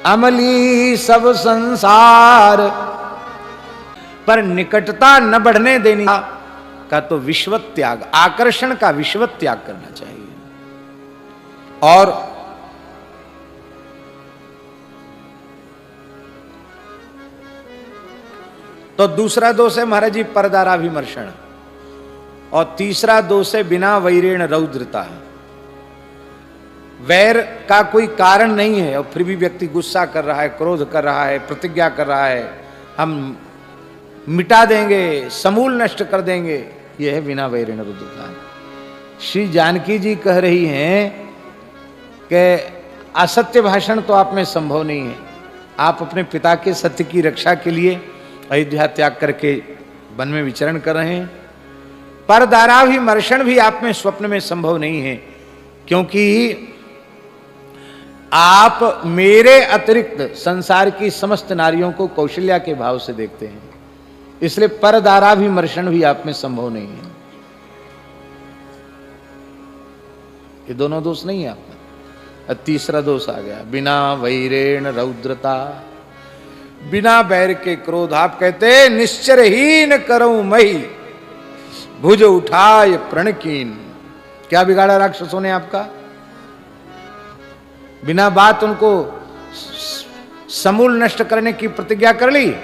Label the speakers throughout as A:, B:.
A: अमली सब संसार, पर निकटता न बढ़ने देनी का तो विश्वत त्याग, आकर्षण का विश्वत त्याग करना चाहिए। और तो दूसरा दोष है महाराज जी परदाराभिमर्षण, और तीसरा दोष है बिना वैरेण रौद्रता। वैर का कोई कारण नहीं है और फिर भी व्यक्ति गुस्सा कर रहा है, क्रोध कर रहा है, प्रतिज्ञा कर रहा है, हम मिटा देंगे, समूल नष्ट कर देंगे, यह है बिना वैरेण रौद्रता। श्री जानकी जी कह रही हैं कि असत्य भाषण तो आप में संभव नहीं है, आप अपने पिता के सत्य की रक्षा के लिए अयोध्या त्याग करके वन में विचरण कर रहे हैं। परदाराभिमर्षण भी आप में स्वप्न में संभव नहीं है, क्योंकि आप मेरे अतिरिक्त संसार की समस्त नारियों को कौशल्या के भाव से देखते हैं, इसलिए परदाराभिमर्षण भी आप में संभव नहीं है। ये दोनों दोष नहीं है आप में। तीसरा दोष आ गया बिना वैरेण रौद्रता, बिना बैर के क्रोध। आप कहते निश्चरहीन करूं मही, भुज उठाय प्रणकीन। क्या बिगाड़ा राक्षसों ने आपका? बिना बात उनको समूल नष्ट करने की प्रतिज्ञा कर ली।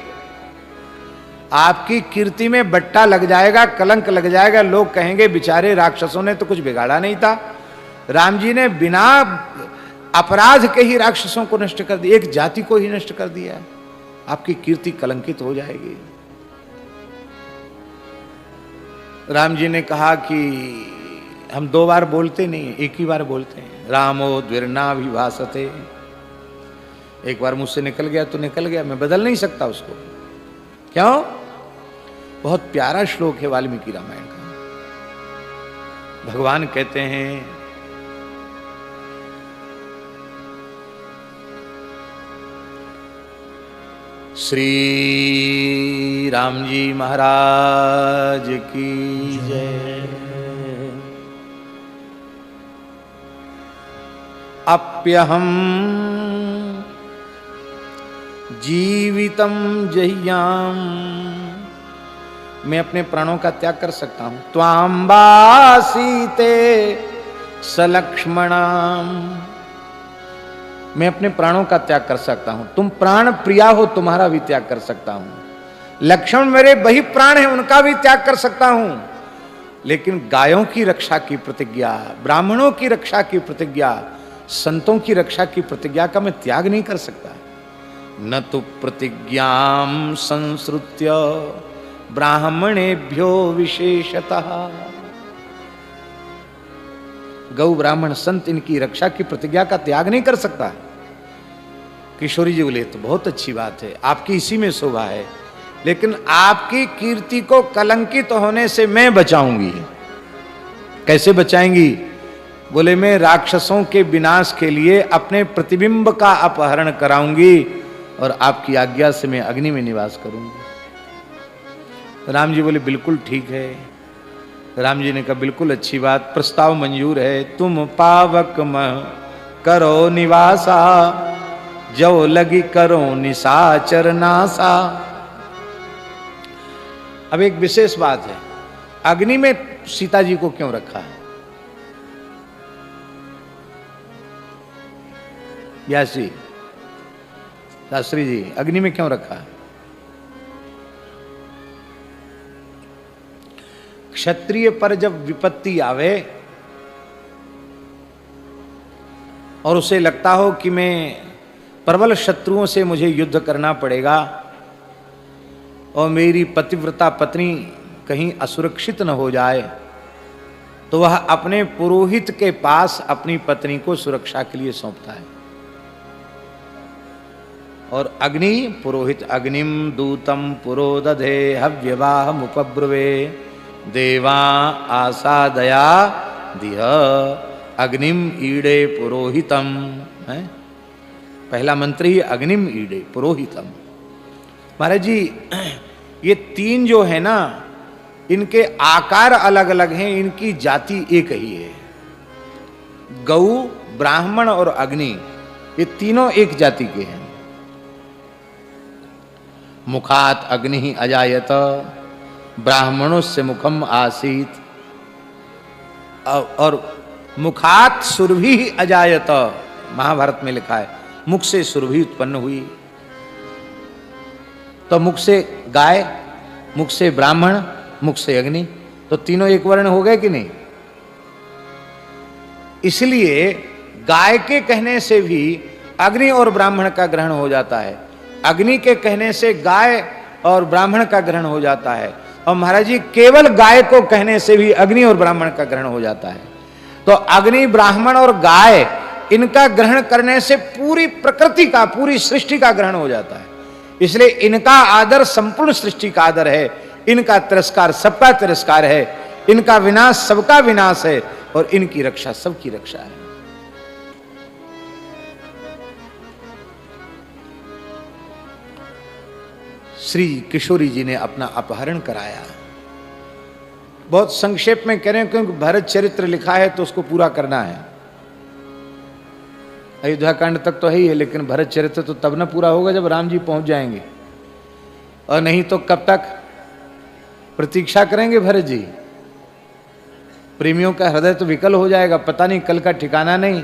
A: आपकी कीर्ति में बट्टा लग जाएगा, कलंक लग जाएगा, लोग कहेंगे बेचारे राक्षसों ने तो कुछ बिगाड़ा नहीं था, राम जी ने बिना अपराध के ही राक्षसों को नष्ट कर दिया, एक जाति को ही नष्ट कर दिया। आपकी कीर्ति कलंकित हो जाएगी। राम जी ने कहा कि हम 2 बार बोलते नहीं, एक ही बार बोलते हैं। रामो द्विर्नाभिभासते, एक बार मुझसे निकल गया तो निकल गया, मैं बदल नहीं सकता उसको। क्यों? बहुत प्यारा श्लोक है वाल्मीकि रामायण का। भगवान कहते हैं श्री राम जी महाराज की जय। अप्यहम जीवितम जह्याम, मैं अपने प्राणों का त्याग कर सकता हूं। त्वाम्बासीते सलक्ष्मणाम, मैं अपने प्राणों का त्याग कर सकता हूं। तुम प्राण प्रिया हो, तुम्हारा भी त्याग कर सकता हूं। लक्ष्मण मेरे वही प्राण हैं, उनका भी त्याग कर सकता हूं। लेकिन गायों की रक्षा की प्रतिज्ञा, ब्राह्मणों की रक्षा की प्रतिज्ञा, संतों की रक्षा की प्रतिज्ञा का मैं त्याग नहीं कर सकता। न तो प्रतिज्ञाम संसृत्य ब्राह्मणेभ्यो विशेषतः, गौ ब्राह्मण संत इनकी रक्षा की प्रतिज्ञा का त्याग नहीं कर सकता। किशोरी जी बोले तो बहुत अच्छी बात है, आपकी इसी में शोभा है, लेकिन आपकी कीर्ति को कलंकित होने से मैं बचाऊंगी। कैसे बचाएंगी? बोले मैं राक्षसों के विनाश के लिए अपने प्रतिबिंब का अपहरण कराऊंगी और आपकी आज्ञा से मैं अग्नि में निवास करूंगी। राम जी बोले बिल्कुल ठीक है। राम जी ने कहा बिल्कुल अच्छी बात, प्रस्ताव मंजूर है। तुम पावक में करो निवासा, जो लगी करो निशाचर नासा। अब एक विशेष बात है, अग्नि में सीता जी को क्यों रखा है? व्यास जी, शास्त्री जी, अग्नि में क्यों रखा है? क्षत्रिय पर जब विपत्ति आवे और उसे लगता हो कि मैं प्रबल शत्रुओं से मुझे युद्ध करना पड़ेगा और मेरी पतिव्रता पत्नी कहीं असुरक्षित न हो जाए, तो वह अपने पुरोहित के पास अपनी पत्नी को सुरक्षा के लिए सौंपता है। और अग्नि पुरोहित अग्निम दूतम पुरोदधे हव्यवाह मुपब्रवे देवा आसादया दिह अग्निम ईडे पुरोहितम है। पहला मंत्र ही अग्निम ईडे पुरोहितम। महाराज जी, ये 3 जो है ना, इनके आकार अलग अलग हैं, इनकी जाति एक ही है। गौ, ब्राह्मण और अग्नि ये तीनों एक जाति के हैं। मुखात अग्नि अजायत ब्राह्मणों से मुखम आसीत, और मुखात सुरभि अजायत, महाभारत में लिखा है मुख से सुरभि उत्पन्न हुई। तो मुख से गाय, मुख से ब्राह्मण, मुख से अग्नि, तो तीनों एक वर्ण हो गए कि नहीं? इसलिए गाय के कहने से भी अग्नि और ब्राह्मण का ग्रहण हो जाता है, अग्नि के कहने से गाय और ब्राह्मण का ग्रहण हो जाता है, और महाराज जी केवल गाय को कहने से भी अग्नि और ब्राह्मण का ग्रहण हो जाता है। तो अग्नि, ब्राह्मण और गाय, इनका ग्रहण करने से पूरी प्रकृति का, पूरी सृष्टि का ग्रहण हो जाता है। इसलिए इनका आदर संपूर्ण सृष्टि का आदर है, इनका तिरस्कार सबका तिरस्कार है, इनका विनाश सबका विनाश है, और इनकी रक्षा सबकी रक्षा है। श्री किशोरी जी ने अपना अपहरण कराया। बहुत संक्षेप में कह रहे हैं क्योंकि भरत चरित्र लिखा है तो उसको पूरा करना है। अयोध्या कांड तक तो है ही है, लेकिन भरत चरित्र तो तब न पूरा होगा जब राम जी पहुंच जाएंगे, और नहीं तो कब तक प्रतीक्षा करेंगे भरत जी? प्रेमियों का हृदय तो विकल हो जाएगा, पता नहीं कल का ठिकाना नहीं।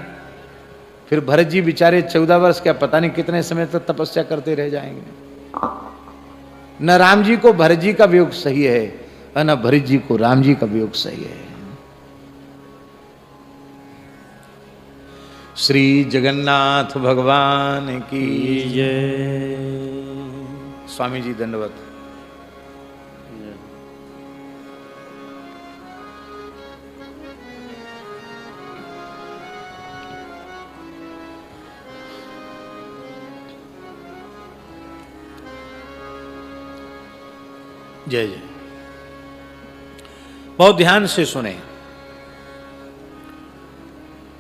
A: फिर भरत जी बेचारे 14 वर्ष क्या पता नहीं कितने समय तक तपस्या करते रह जाएंगे। न राम जी को भरत जी का वियोग सही है, और न भरत जी को राम जी का वियोग सही है। श्री जगन्नाथ भगवान की जय। स्वामी जी दंडवत। जय जय। बहुत ध्यान से सुने।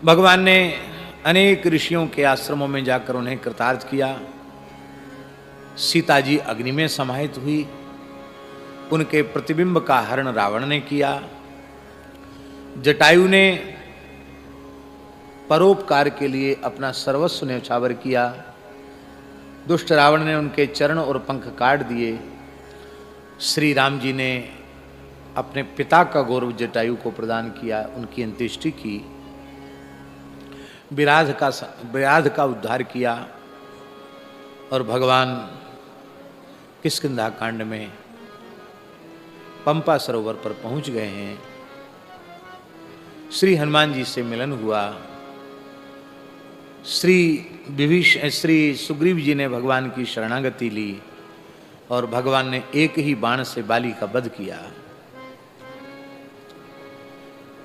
A: भगवान ने अनेक ऋषियों के आश्रमों में जाकर उन्हें कृतार्थ किया। सीता जी अग्नि में समाहित हुई, उनके प्रतिबिंब का हरण रावण ने किया। जटायु ने परोपकार के लिए अपना सर्वस्व न्यौछावर किया। दुष्ट रावण ने उनके चरण और पंख काट दिए। श्री राम जी ने अपने पिता का गौरव जटायु को प्रदान किया, उनकी अंत्येष्टि की, विराध का उद्धार किया, और भगवान किष्किंधा कांड में पंपा सरोवर पर पहुंच गए हैं। श्री हनुमान जी से मिलन हुआ। श्री सुग्रीव जी ने भगवान की शरणागति ली, और भगवान ने एक ही बाण से बाली का वध किया।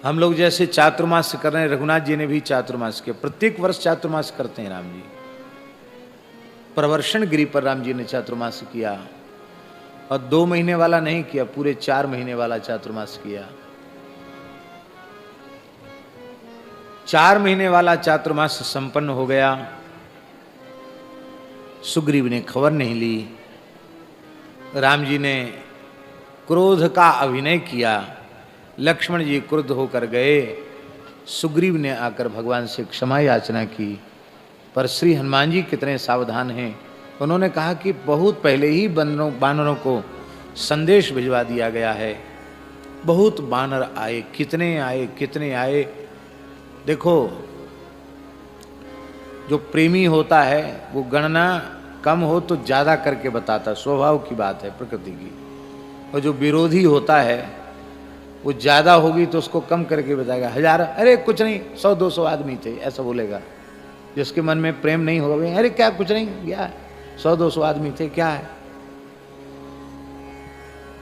A: हम लोग जैसे चातुर्मास कर रहे हैं, रघुनाथ जी ने भी चातुर्मास किया। प्रत्येक वर्ष चातुर्मास करते हैं राम जी। प्रवर्षण गिरि पर राम जी ने चातुर्मास किया, और 2 महीने वाला नहीं किया, पूरे 4 महीने वाला चातुर्मास किया। 4 महीने वाला चातुर्मास संपन्न हो गया। सुग्रीव ने खबर नहीं ली। राम जी ने क्रोध का अभिनय किया। लक्ष्मण जी क्रुद्ध होकर गए। सुग्रीव ने आकर भगवान से क्षमा याचना की, पर श्री हनुमान जी कितने सावधान हैं। उन्होंने कहा कि बहुत पहले ही बानरों को संदेश भिजवा दिया गया है। बहुत बानर आए, कितने आए। देखो, जो प्रेमी होता है वो गणना कम हो तो ज्यादा करके बताता, स्वभाव की बात है प्रकृति की। और जो विरोधी होता है वो ज्यादा होगी तो उसको कम करके बताएगा। 1000, अरे कुछ नहीं, 100-200 आदमी थे, ऐसा बोलेगा। जिसके मन में प्रेम नहीं होगा, अरे क्या कुछ नहीं, क्या है, 100-200 आदमी थे, क्या है।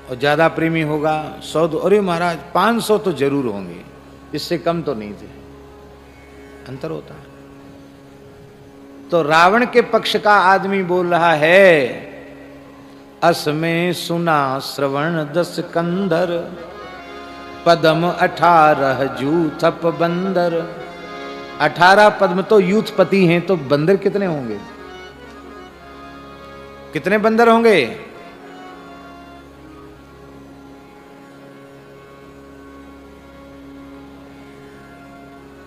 A: और ज्यादा प्रेमी होगा 100, अरे महाराज 500 तो जरूर होंगे, इससे कम तो नहीं थे। अंतर होता है। तो रावण के पक्ष का आदमी बोल रहा है, अस में सुना श्रवण 10 कंधर, पद्म 18 जूथप बंदर। 18 पद्म तो यूथपति हैं, तो बंदर कितने होंगे? कितने बंदर होंगे?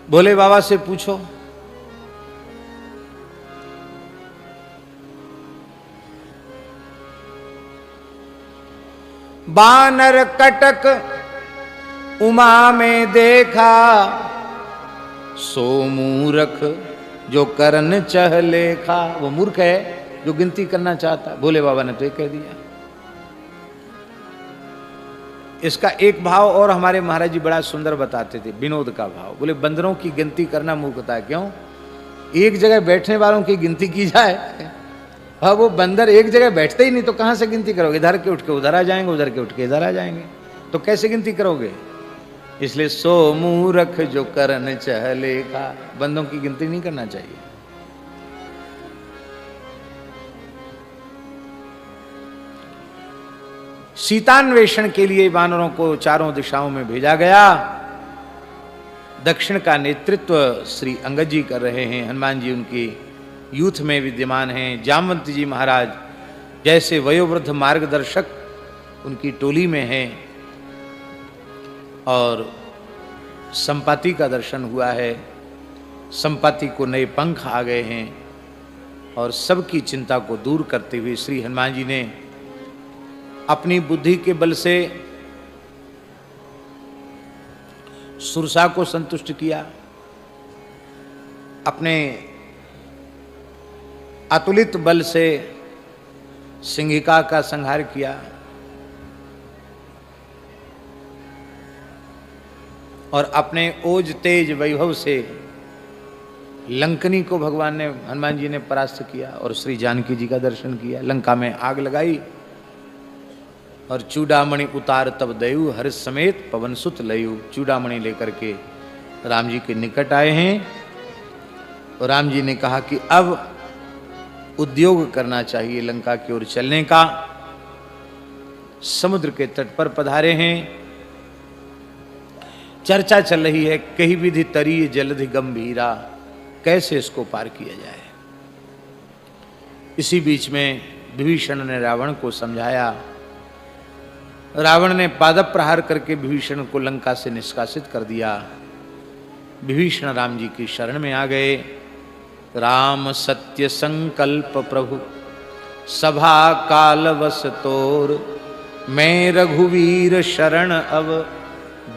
A: भोले बाबा से पूछो। बानर कटक उमा में देखा, सो मूर्ख जो करन चह लेखा। वो मूर्ख है जो गिनती करना चाहता। भोले बाबा ने तो ये कह दिया। इसका एक भाव और हमारे महाराज जी बड़ा सुंदर बताते थे, विनोद का भाव। बोले बंदरों की गिनती करना मूर्खता है। क्यों? एक जगह बैठने वालों की गिनती की जाए। हाँ, वो बंदर एक जगह बैठते ही नहीं तो कहां से गिनती करोगे? इधर के उठ के उधर आ जाएंगे, उधर के उठ के इधर आ जाएंगे, तो कैसे गिनती करोगे? इसलिए सो मूर्ख जो करन चह लेखा, बंदों की गिनती नहीं करना चाहिए। सीतान्वेषण के लिए वानरों को चारों दिशाओं में भेजा गया। दक्षिण का नेतृत्व श्री अंगद जी कर रहे हैं। हनुमान जी उनकी यूथ में विद्यमान हैं। जामवंत जी महाराज जैसे वयोवृद्ध मार्गदर्शक उनकी टोली में हैं। और संपाति का दर्शन हुआ है। संपाति को नए पंख आ गए हैं और सबकी चिंता को दूर करते हुए श्री हनुमान जी ने अपनी बुद्धि के बल से सुरसा को संतुष्ट किया, अपने अतुलित बल से सिंहिका का संहार किया और अपने ओज तेज वैभव से लंकनी को भगवान ने, हनुमान जी ने परास्त किया और श्री जानकी जी का दर्शन किया। लंका में आग लगाई और चूड़ामणि उतार तब दयु, हर्ष समेत पवन सुत लयु। चूड़ामणि लेकर के राम जी के निकट आए हैं और राम जी ने कहा कि अब उद्योग करना चाहिए लंका की ओर चलने का। समुद्र के तट पर पधारे हैं। चर्चा चल रही है, कहीं विधि तरी जलधि गंभीरा, कैसे इसको पार किया जाए। इसी बीच में विभीषण ने रावण को समझाया। रावण ने पादप प्रहार करके विभीषण को लंका से निष्कासित कर दिया। विभीषण राम जी की शरण में आ गए। राम सत्य संकल्प प्रभु सभा काल वस तोर, मैं रघुवीर शरण अब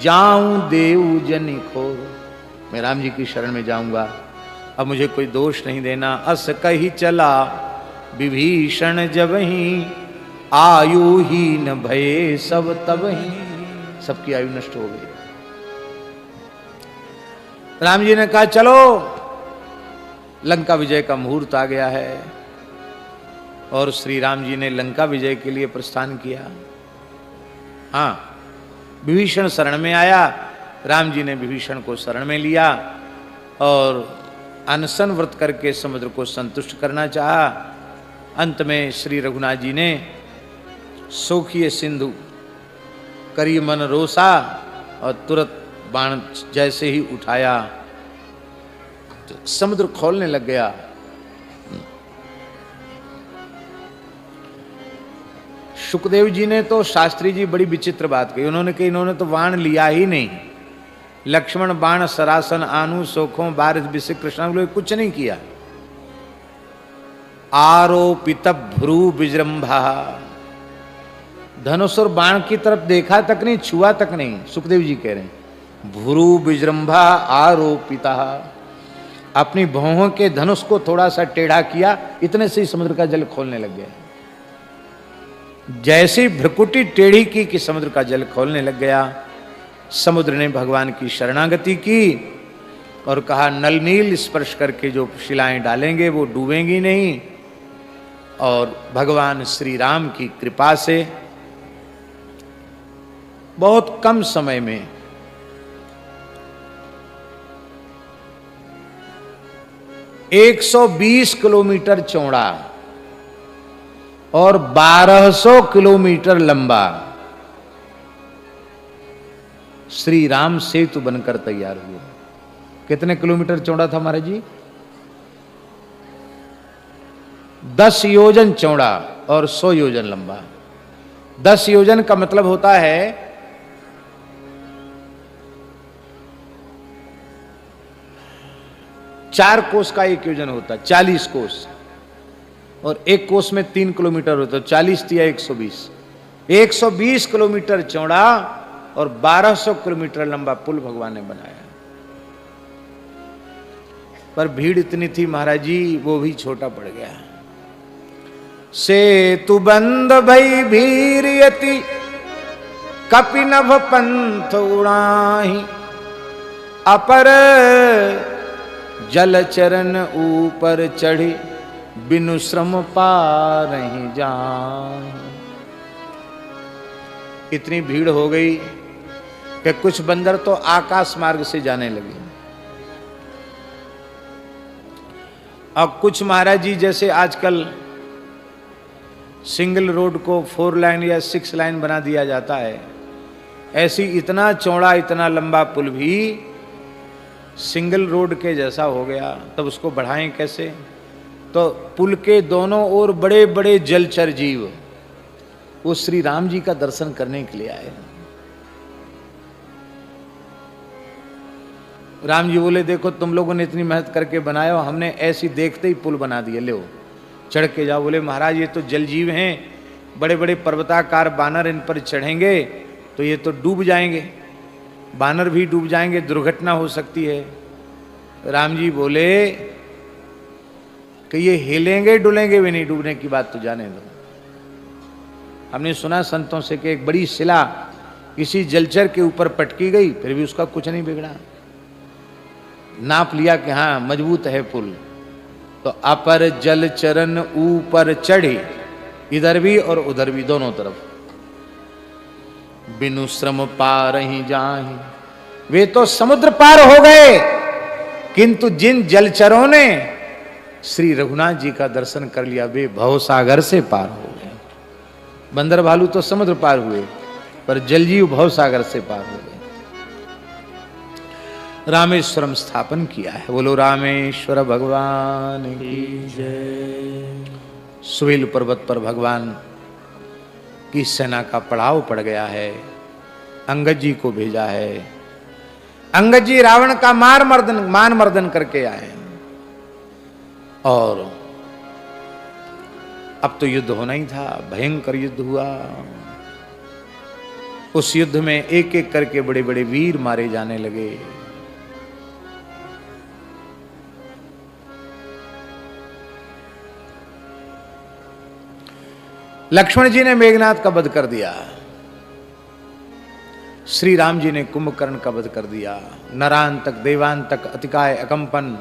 A: जाऊं देव जनि खोर। मैं राम जी की शरण में जाऊंगा, अब मुझे कोई दोष नहीं देना। अस कही चला विभीषण जब ही, आयु ही न भये सब तब ही। सबकी आयु नष्ट हो गई। राम जी ने कहा चलो, लंका विजय का मुहूर्त आ गया है। और श्री राम जी ने लंका विजय के लिए प्रस्थान किया। हाँ, विभीषण शरण में आया। राम जी ने विभीषण को शरण में लिया और अनशन व्रत करके समुद्र को संतुष्ट करना चाहा। अंत में श्री रघुनाथ जी ने सोखिए सिंधु करी मन रोसा और तुरंत बाण जैसे ही उठाया तो समुद्र खोलने लग गया। सुखदेव जी ने तो, शास्त्री जी बड़ी विचित्र बात कही। उन्होंने कही इन्होंने तो बाण लिया ही नहीं। लक्ष्मण बाण सरासन आनु सोखों बारिश विषय कृष्ण कुछ नहीं किया। आरोपित भ्रू विजृंभा, धनुष और बाण की तरफ देखा तक नहीं, छुआ तक नहीं। सुखदेव जी कह रहे हैं भ्रू विजृंभा आरोपिता, अपनी भौहों के धनुष को थोड़ा सा टेढ़ा किया, इतने से ही समुद्र का जल खोलने लग गया। जैसी भ्रकुटी टेढ़ी की कि समुद्र का जल खोलने लग गया। समुद्र ने भगवान की शरणागति की और कहा नल नील स्पर्श करके जो शिलाएं डालेंगे वो डूबेंगी नहीं। और भगवान श्री राम की कृपा से बहुत कम समय में एक 120 किलोमीटर चौड़ा और 1200 किलोमीटर लंबा श्री राम सेतु बनकर तैयार हुआ। कितने किलोमीटर चौड़ा था महाराज जी? 10 योजन चौड़ा और 100 योजन लंबा। 10 योजन का मतलब होता है 4 कोस का 1 योजन होता है, 40 कोस। और 1 कोस में 3 किलोमीटर होता है, 40 या 120। 120 किलोमीटर चौड़ा और 1200 किलोमीटर लंबा पुल भगवान ने बनाया। पर भीड़ इतनी थी महाराज जी, वो भी छोटा पड़ गया। सेतु बंद भई भीरियति कपिनभ पंथ उड़ाही, अपर जल चरण ऊपर चढ़ी बिनु श्रम पारहि जान। इतनी भीड़ हो गई कि कुछ बंदर तो आकाश मार्ग से जाने लगे। अब कुछ महाराज जी जैसे आजकल सिंगल रोड को 4 लाइन या 6 लाइन बना दिया जाता है, ऐसी इतना चौड़ा इतना लंबा पुल भी सिंगल रोड के जैसा हो गया। तब उसको बढ़ाएं कैसे? तो पुल के दोनों ओर बड़े बड़े जलचर जीव वो श्री राम जी का दर्शन करने के लिए आए। राम जी बोले देखो तुम लोगों ने इतनी मेहनत करके बनाया, हमने ऐसी देखते ही पुल बना दिया, ले चढ़ के जाओ। बोले महाराज ये तो जल जीव हैं, बड़े बड़े पर्वताकार बानर इन पर चढ़ेंगे तो ये तो डूब जाएंगे, बानर भी डूब जाएंगे, दुर्घटना हो सकती है। राम जी बोले कि ये हिलेंगे डुलेंगे भी नहीं, डूबने की बात तो जाने दो। हमने सुना संतों से कि एक बड़ी शिला किसी जलचर के ऊपर पटकी गई, फिर भी उसका कुछ नहीं बिगड़ा। नाप लिया कि हाँ मजबूत है पुल। तो अपर जल चरण ऊपर चढ़ी, इधर भी और उधर भी दोनों तरफ, बिनु श्रम पार ही जाहि। वे तो समुद्र पार हो गए, किंतु जिन जलचरों ने श्री रघुनाथ जी का दर्शन कर लिया वे भवसागर से पार हो गए। बंदर भालू तो समुद्र पार हुए, पर जलजीव भवसागर से पार हो गए। रामेश्वरम स्थापन किया है। बोलो रामेश्वर भगवान की जय। सुवेल पर्वत पर भगवान की सेना का पड़ाव पड़ गया है। अंगद जी को भेजा है। अंगद जी रावण का मान मर्दन करके आए और अब तो युद्ध होना ही था। भयंकर युद्ध हुआ। उस युद्ध में एक एक करके बड़े बड़े वीर मारे जाने लगे। लक्ष्मण जी ने मेघनाथ का वध कर दिया, श्री राम जी ने कुंभकर्ण का वध कर दिया। नरांतक देवांतक अतिकाय अकंपन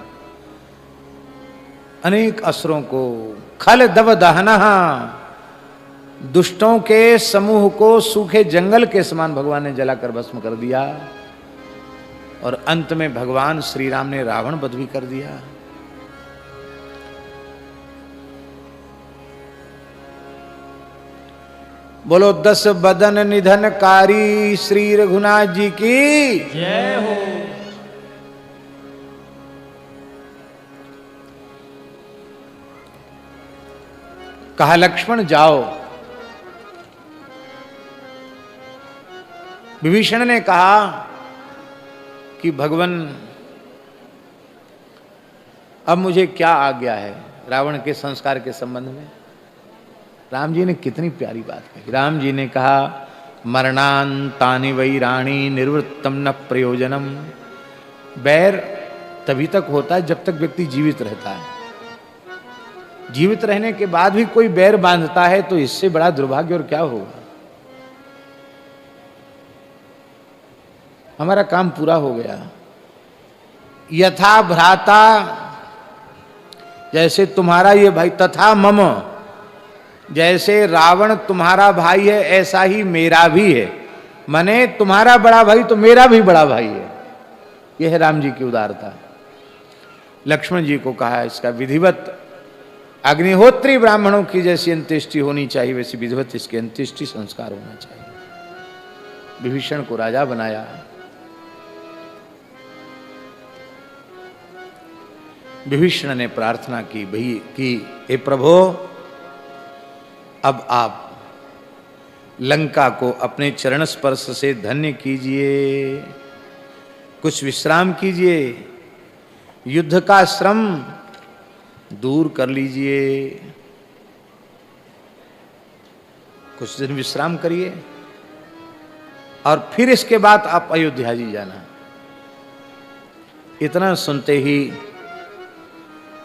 A: अनेक असुरों को खल दव दहना, दुष्टों के समूह को सूखे जंगल के समान भगवान ने जलाकर भस्म कर दिया। और अंत में भगवान श्री राम ने रावण वध भी कर दिया। बोलो 10 बदन निधनकारी श्री रघुनाथ जी की जय हो। कहा लक्ष्मण जाओ। विभीषण ने कहा कि भगवान अब मुझे क्या आज्ञा है रावण के संस्कार के संबंध में। राम जी ने कितनी प्यारी बात कही। राम जी ने कहा मरणांतानि वैराणी निवृत्तम न प्रयोजनम। बैर तभी तक होता है जब तक व्यक्ति जीवित रहता है। जीवित रहने के बाद भी कोई बैर बांधता है तो इससे बड़ा दुर्भाग्य और क्या होगा। हमारा काम पूरा हो गया। यथा भ्राता, जैसे तुम्हारा ये भाई, तथा मम, जैसे रावण तुम्हारा भाई है ऐसा ही मेरा भी है। माने तुम्हारा बड़ा भाई तो मेरा भी बड़ा भाई है। यह है राम जी की उदारता। लक्ष्मण जी को कहा इसका विधिवत अग्निहोत्री ब्राह्मणों की जैसी अंत्येष्टि होनी चाहिए वैसी विधिवत इसके अंत्येष्टि संस्कार होना चाहिए। विभीषण को राजा बनाया। विभीषण ने प्रार्थना की भाई कि हे प्रभु अब आप लंका को अपने चरण स्पर्श से धन्य कीजिए, कुछ विश्राम कीजिए, युद्ध का श्रम दूर कर लीजिए, कुछ दिन विश्राम करिए और फिर इसके बाद आप अयोध्या जी जाना। इतना सुनते ही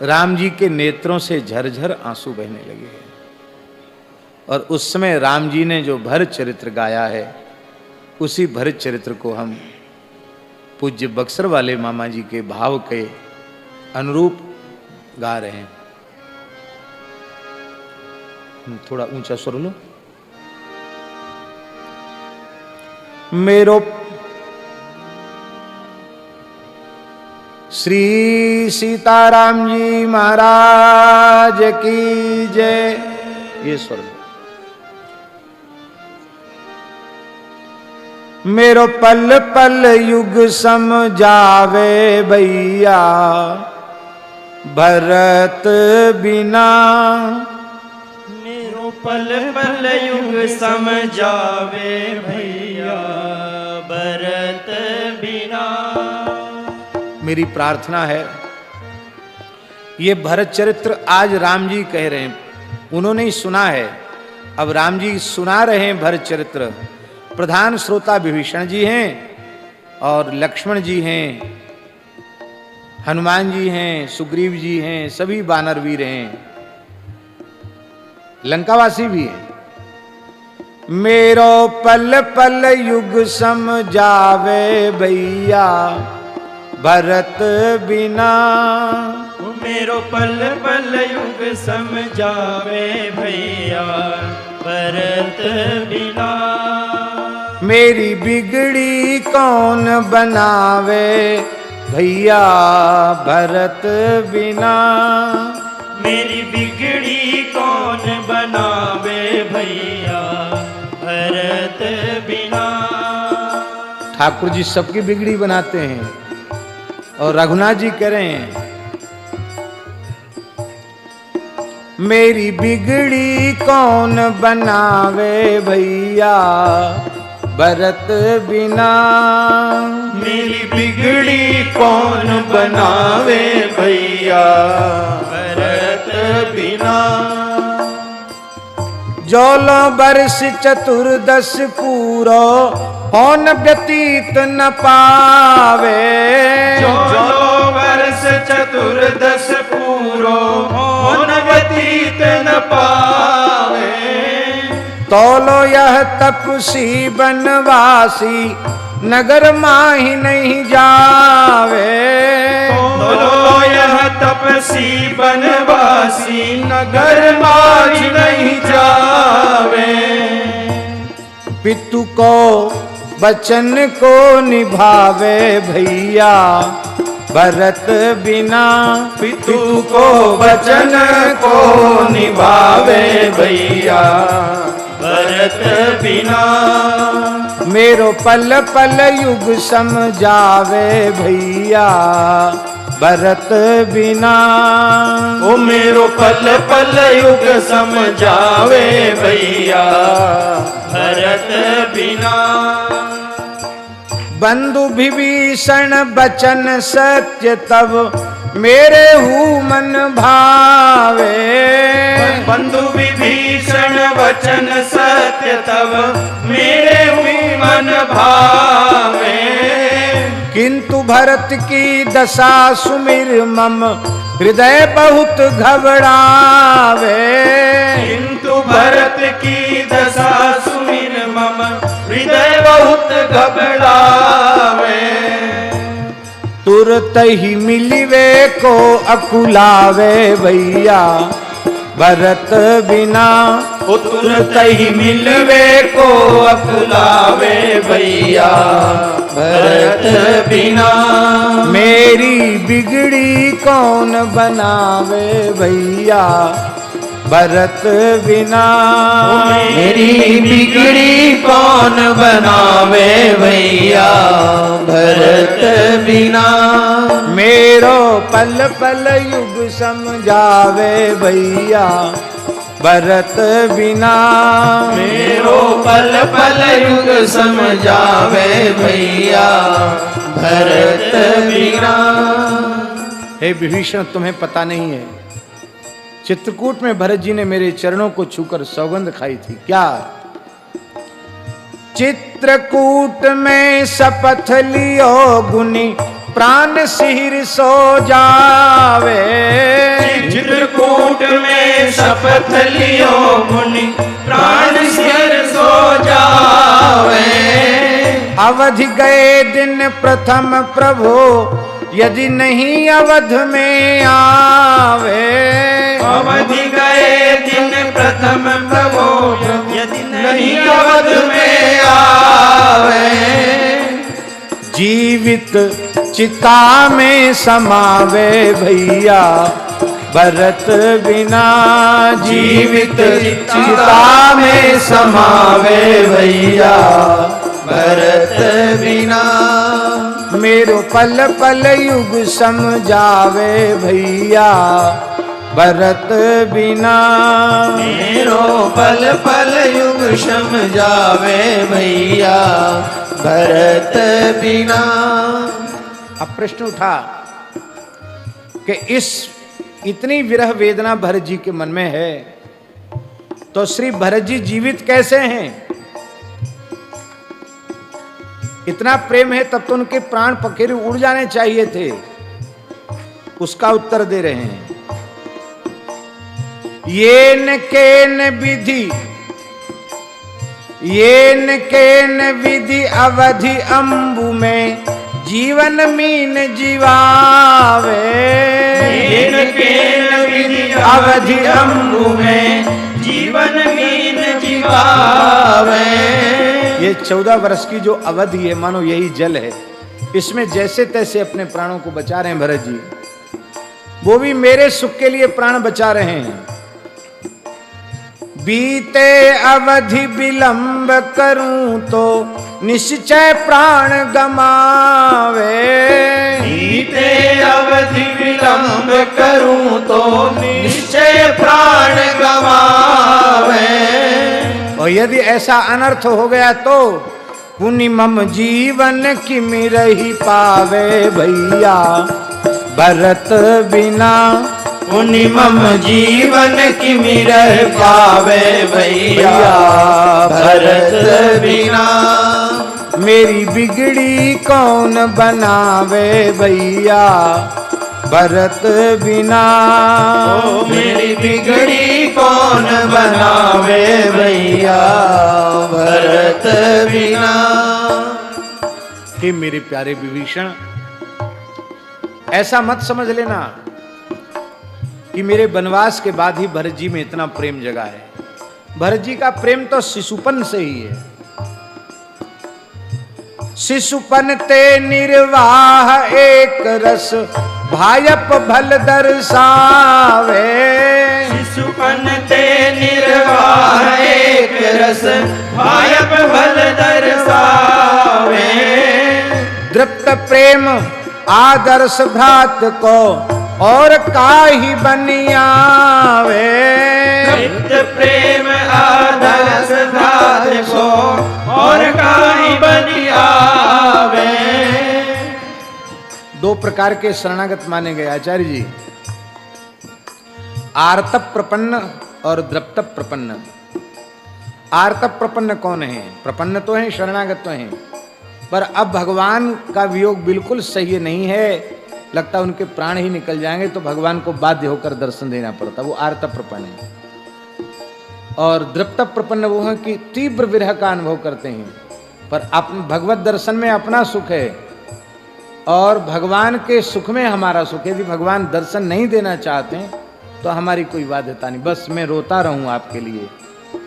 A: राम जी के नेत्रों से झरझर आंसू बहने लगे और उस समय राम जी ने जो भरत चरित्र गाया है उसी भरत चरित्र को हम पूज्य बक्सर वाले मामा जी के भाव के अनुरूप गा रहे हैं। थोड़ा ऊंचा स्वर लो। मेरो श्री सीताराम जी महाराज की जय। ये स्वर लो। मेरो पल पल युग समझावे भैया भरत बिना।
B: मेरो पल पल युग समझावे भैया भरत बिना।
A: मेरी प्रार्थना है, ये भरत चरित्र आज राम जी कह रहे हैं, उन्होंने ही सुना है, अब राम जी सुना रहे हैं भरत चरित्र। प्रधान श्रोता विभीषण जी हैं और लक्ष्मण जी हैं, हनुमान जी हैं, सुग्रीव जी हैं, सभी वानर वीर हैं, लंकावासी भी हैं। मेरो पल पल युग समझावे भैया भरत बिना।
B: मेरो पल पल युग समझावे भैया भरत बिना।
A: मेरी बिगड़ी कौन बनावे भैया भरत बिना।
B: मेरी बिगड़ी कौन बनावे भैया भरत बिना।
A: ठाकुर जी सबकी बिगड़ी बनाते हैं और रघुनाथ जी कह रहे हैं मेरी बिगड़ी कौन बनावे भैया भरत बिना।
B: मेरी बिगड़ी कौन बनावे भैया भरत बिना।
A: जोलो वर्ष चतुर्दश पूरो होन व्यतीत न पावे।
B: जोलो वर्ष चतुर्दश पूरो होन व्यतीत न पावे।
A: तोलो यह तपसी बनवासी नगर माही नहीं जावे।
B: तोलो यह तपसी बनवासी नगर माही नहीं जावे।
A: पितु को वचन को निभावे भैया भरत बिना।
B: पितु को वचन को निभावे भैया भरत बिना।
A: मेरो पल पल युग समझावे भैया भरत बिना।
B: ओ मेरो पल पल युग समझावे भैया भरत बिना।
A: बंधु विभीषण बचन सत्य तब मेरे हूँ मन भावे।
B: बंधु विभीषण वचन सत्य तब मेरे हूँ मन भावे।
A: किंतु भरत की दशा सुमिर मम हृदय बहुत घबरावे।
B: किंतु भरत की दशा सुमिर मम हृदय बहुत घबरावे।
A: तुरत ही मिलिवे को अकुलावे भैया भरत बिना।
B: ओ तुरत ही मिलवे को अकुलावे भैया भरत बिना।
A: मेरी बिगड़ी कौन बनावे भैया भरत बिना।
B: मेरी बिगड़ी कौन बनावे भैया भरत बिना।
A: मेरो पल पल युग समझावे भैया भरत बिना।
B: मेरो पल पल युग समझावे भैया भरत बिना।
A: हे विभीषण, तुम्हें पता नहीं है, चित्रकूट में भरत जी ने मेरे चरणों को छूकर सौगंध खाई थी। क्या चित्रकूट में शपथ लियो गुनी प्राण सिर सो जावे।
B: चित्रकूट में शपथ लियो मुनि प्राण सिर सो जावे।
A: अवधि गए दिन प्रथम प्रभु यदि नहीं अवध में आवे।
B: अवधि गए दिन प्रथम प्रभु यदि नहीं अवध में आवे।
A: जीवित चिता में समावे भैया भरत बिना।
B: जीवित चिता में समावे भैया भरत बिना।
A: मेरो पल पल युग समझावे भैया भरत बिना।
B: मेरो पल पल युग समझावे भैया भरत बिना।
A: अब प्रश्न उठा कि इस इतनी विरह वेदना भरत जी के मन में है तो श्री भरत जी जीवित कैसे हैं? इतना प्रेम है तब तो उनके प्राण पखेरु उड़ जाने चाहिए थे। उसका उत्तर दे रहे हैं। येन केन विधि येन केन विधि अवधि अंबु में जीवन मीन जीवावे।
B: येन केन विधि अवधि अंबु में जीवन मीन जीवावे।
A: ये 14 वर्ष की जो अवधि है मानो यही जल है। इसमें जैसे तैसे अपने प्राणों को बचा रहे हैं भरत जी। वो भी मेरे सुख के लिए प्राण बचा रहे हैं। बीते अवधि विलंब करूं तो निश्चय प्राण गमावे।
B: बीते अवधि विलंब करूं तो निश्चय प्राण गवावे।
A: और यदि ऐसा अनर्थ हो गया तो पुनि मम जीवन किम रही पावे भैया भरत बिना।
B: पुनि मम जीवन किम रह पावे भैया भरत बिना।
A: मेरी बिगड़ी कौन बनावे भैया भरत बिना।
B: ओ मेरी बिगड़ी कौन बनावे भैया भरत बिना।
A: हे मेरे प्यारे विभीषण, ऐसा मत समझ लेना कि मेरे वनवास के बाद ही भरत जी में इतना प्रेम जगा है। भरत जी का प्रेम तो शिशुपन से ही है। शिशुपन ते निर्वाह एक रस भायप भल दर्शावे।
B: शिशुपन ते निर्वाह एक रस भायप भल दर्शावे।
A: दृप्त प्रेम आदर्श भ्रात को और काहि बनियावे।
B: दृप्त प्रेम आदर्श भ्रात को और काहि बनियावे।
A: दो प्रकार के शरणागत माने गए आचार्य जी, आर्तप प्रपन्न और द्रप्तप प्रपन्न। आर्तप प्रपन्न कौन है? प्रपन्न तो हैं, शरणागत तो हैं, पर अब भगवान का वियोग बिल्कुल सही नहीं है, लगता उनके प्राण ही निकल जाएंगे, तो भगवान को बाध्य होकर दर्शन देना पड़ता, वो आर्तप प्रपन्न है। और द्रप्तप प्रपन्न वो है कि तीव्र विरह का अनुभव करते हैं, पर भगवत दर्शन में अपना सुख है और भगवान के सुख में हमारा सुख है। यदि भगवान दर्शन नहीं देना चाहते हैं तो हमारी कोई बाध्यता नहीं, बस मैं रोता रहूं आपके लिए,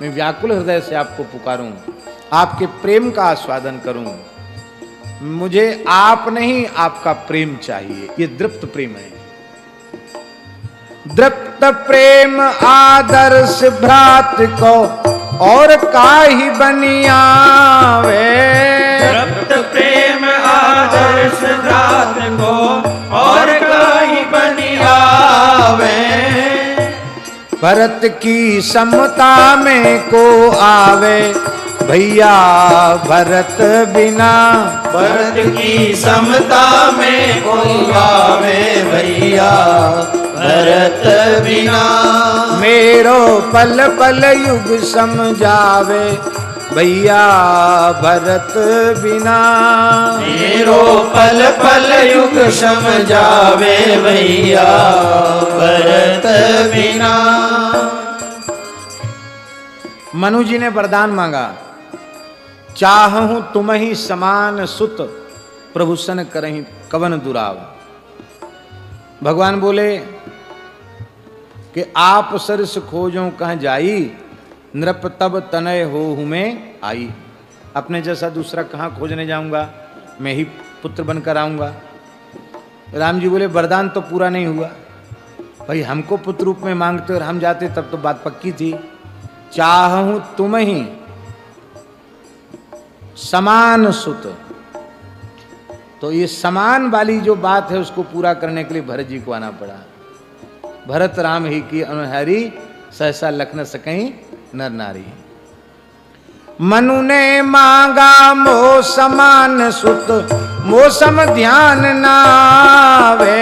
A: मैं व्याकुल हृदय से आपको पुकारूं, आपके प्रेम का आस्वादन करूं। मुझे आप नहीं, आपका प्रेम चाहिए। ये दृप्त प्रेम है। दृप्त प्रेम आदर्श भ्रात को और काहि बनियावे।
B: दृप्त प्रेम आदर्श भ्रात को और काहि बनियावे।
A: भरत की समता में को आवे भैया भरत बिना।
B: भरत की समता में कोई आवे भैया भरत बिना।
A: मेरो पल पल युग समझावे भैया भरत बिना।
B: मेरो पल पल युग समझावे भैया भरत बिना।
A: मनु जी ने वरदान मांगा, चाहूं तुम ही समान सुत प्रभु सन करहीं कवन दुराव। भगवान बोले कि आप सरस खोजों कहाँ जाई, नृप तब तनय हो में आई। अपने जैसा दूसरा कहाँ खोजने जाऊंगा, मैं ही पुत्र बनकर आऊंगा। राम जी बोले वरदान तो पूरा नहीं हुआ, भाई हमको पुत्र रूप में मांगते और हम जाते तब तो बात पक्की थी। चाहूं तुम ही समान सुत, तो ये समान वाली जो बात है उसको पूरा करने के लिए भरत जी को आना पड़ा। भरत राम ही की अनुहारी, सहसा लख न सकहीं नर नारी। मनु ने मांगा मोह समान सुत, मोसम ध्यान नावे।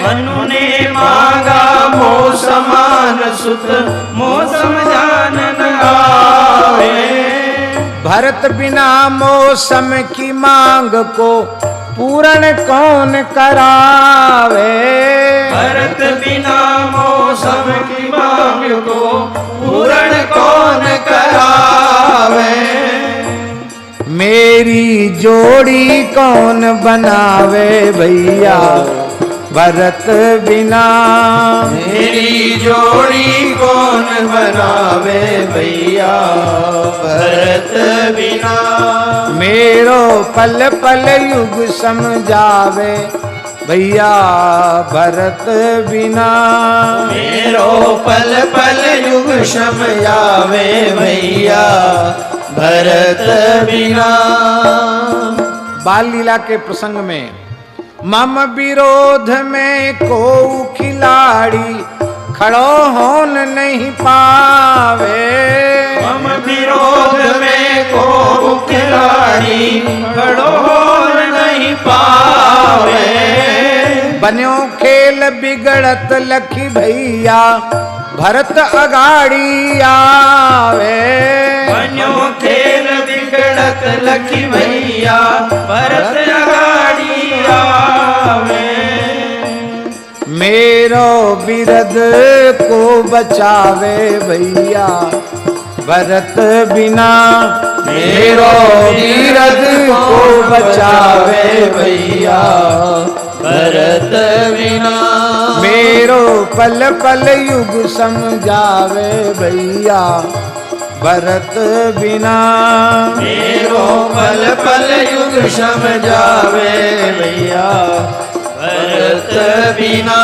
B: मनु ने मांगा मोह समान सुत, मौसम ध्यान न आवे।
A: भरत बिना मौसम की मांग को पूर्ण कौन करावे।
B: भरत बिना मौसम की मांग को पूर्ण कौन करावे।
A: मेरी जोड़ी कौन बनावे भैया भरत बिना।
B: मेरी जोड़ी कौन बनावे भैया भरत बिना।
A: मेरो पल पल युग समझावे भैया भरत बिना।
B: मेरो पल पल युग समझावे भैया भरत बिना।
A: बाल लीला के प्रसंग में मम विरोध में को खिलाड़ी खड़ो होन नहीं पावे।
B: मम विरोध में को खिलाड़ी खड़ो होन नहीं पावे।
A: बन्यो खेल बिगड़त लखी भैया भरत अगाड़ी आवे।
B: बन्यो खेल बिगड़त लखी भैया भरत अगाड़ी आवे।
A: मेरो बिरद को बचावे भैया भरत बिना।
B: मेरो बिरद को बचावे भैया भरत बिना।
A: मेरो पल पल युग समझावे भैया भरत बिना।
B: मेरो पल पल युग समझावे भैया भरत बिना।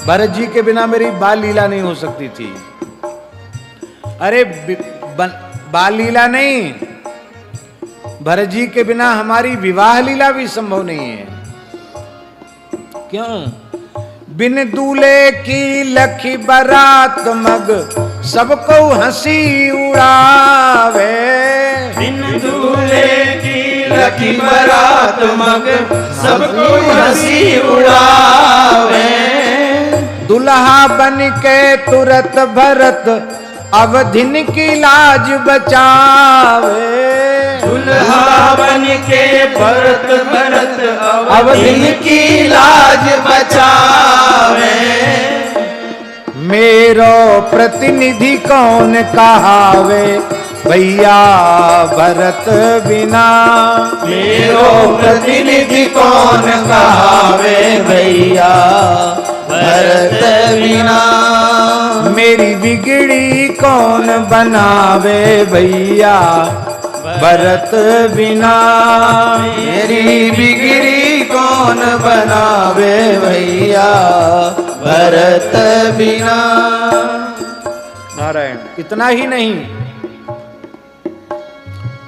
A: भरत जी के बिना मेरी बाल लीला नहीं हो सकती थी। अरे बाल लीला नहीं, भरत जी के बिना हमारी विवाह लीला भी संभव नहीं है। क्यों? बिन दूल्हे की लखी बारात मग सबको हंसी उड़ावे।
B: बिन दूल्हे की लखी बारात मग सबको हंसी उड़ावे।
A: दुल्हा बन के तुरत भरत अवधिन की लाज बचावे।
B: दुल्हा बन के भरत भरत अवधिन की लाज बचावे।
A: मेरो प्रतिनिधि कौन कहावे भैया भरत बिना।
B: मेरो प्रतिनिधि कौन कहावे भैया भरत बिना।
A: मेरी बिगड़ी कौन बनावे भैया भरत बिना।
B: मेरी बिगड़ी कौन बनावे भैया भरत बिना।
A: नारायण। इतना ही नहीं,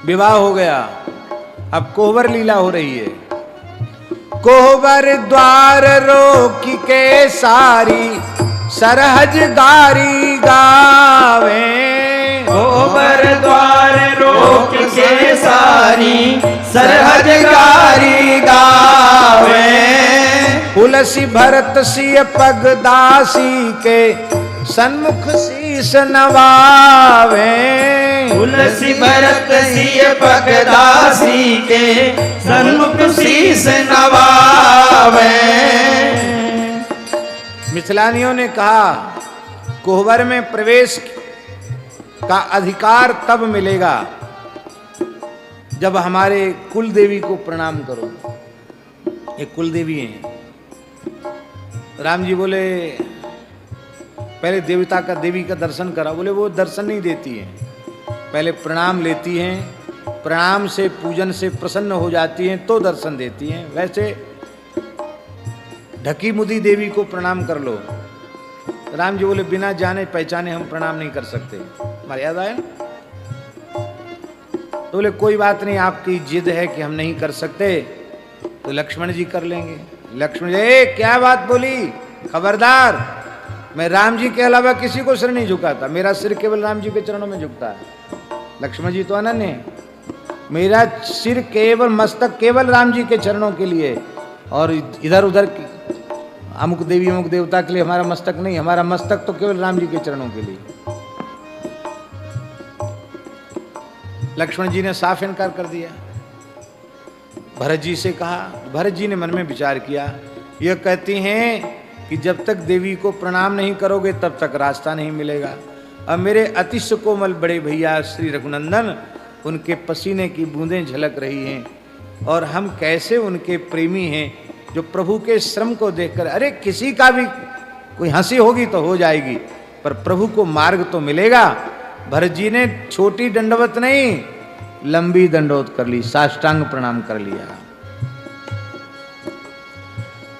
A: विवाह हो गया, अब कोहबर लीला हो रही है। कोहबर द्वार रोकी के सारी सरहज गारी गावे।
B: कोहबर द्वार रोक के सारी सरहज गारी गावे।
A: तुलसी भरत सिय पग दासी के सन्मुख शीस नवावे।
B: तुलसी भरत सिय पगदासी के सन्मुख शीस नवावे।
A: मिथिलानियों ने कहा कोहबर में प्रवेश का अधिकार तब मिलेगा जब हमारे कुल देवी को प्रणाम करो। ये कुल देवी हैं। राम जी बोले पहले देवता का देवी का दर्शन करा। बोले वो दर्शन नहीं देती हैं, पहले प्रणाम लेती हैं, प्रणाम से पूजन से प्रसन्न हो जाती हैं तो दर्शन देती हैं। वैसे ढकी मुदी देवी को प्रणाम कर लो। राम जी बोले बिना जाने पहचाने हम प्रणाम नहीं कर सकते, मर्यादा है। तो बोले कोई बात नहीं, आपकी जिद है कि हम नहीं कर सकते तो लक्ष्मण जी कर लेंगे। लक्ष्मण जी क्या बात बोली, खबरदार, मैं राम जी के अलावा किसी को सिर नहीं झुकाता, मेरा सिर केवल राम जी के चरणों में झुकता है। लक्ष्मण जी तो अनन्य है, मेरा सिर केवल मस्तक केवल राम जी के चरणों के लिए, और इधर उधर अमुक देवी अमुक देवता के लिए हमारा मस्तक नहीं, हमारा मस्तक तो केवल राम जी के चरणों के लिए। लक्ष्मण जी ने साफ इनकार कर दिया। भरत जी से कहा, भरत जी ने मन में विचार किया, यह कहती हैं कि जब तक देवी को प्रणाम नहीं करोगे तब तक रास्ता नहीं मिलेगा। अब मेरे अतिशय कोमल बड़े भैया श्री रघुनंदन, उनके पसीने की बूंदें झलक रही हैं और हम कैसे उनके प्रेमी हैं जो प्रभु के श्रम को देखकर, अरे किसी का भी कोई हंसी होगी तो हो जाएगी पर प्रभु को मार्ग तो मिलेगा। भरत जी ने छोटी दंडवत नहीं लंबी दंडवत कर ली, साष्टांग प्रणाम कर लिया।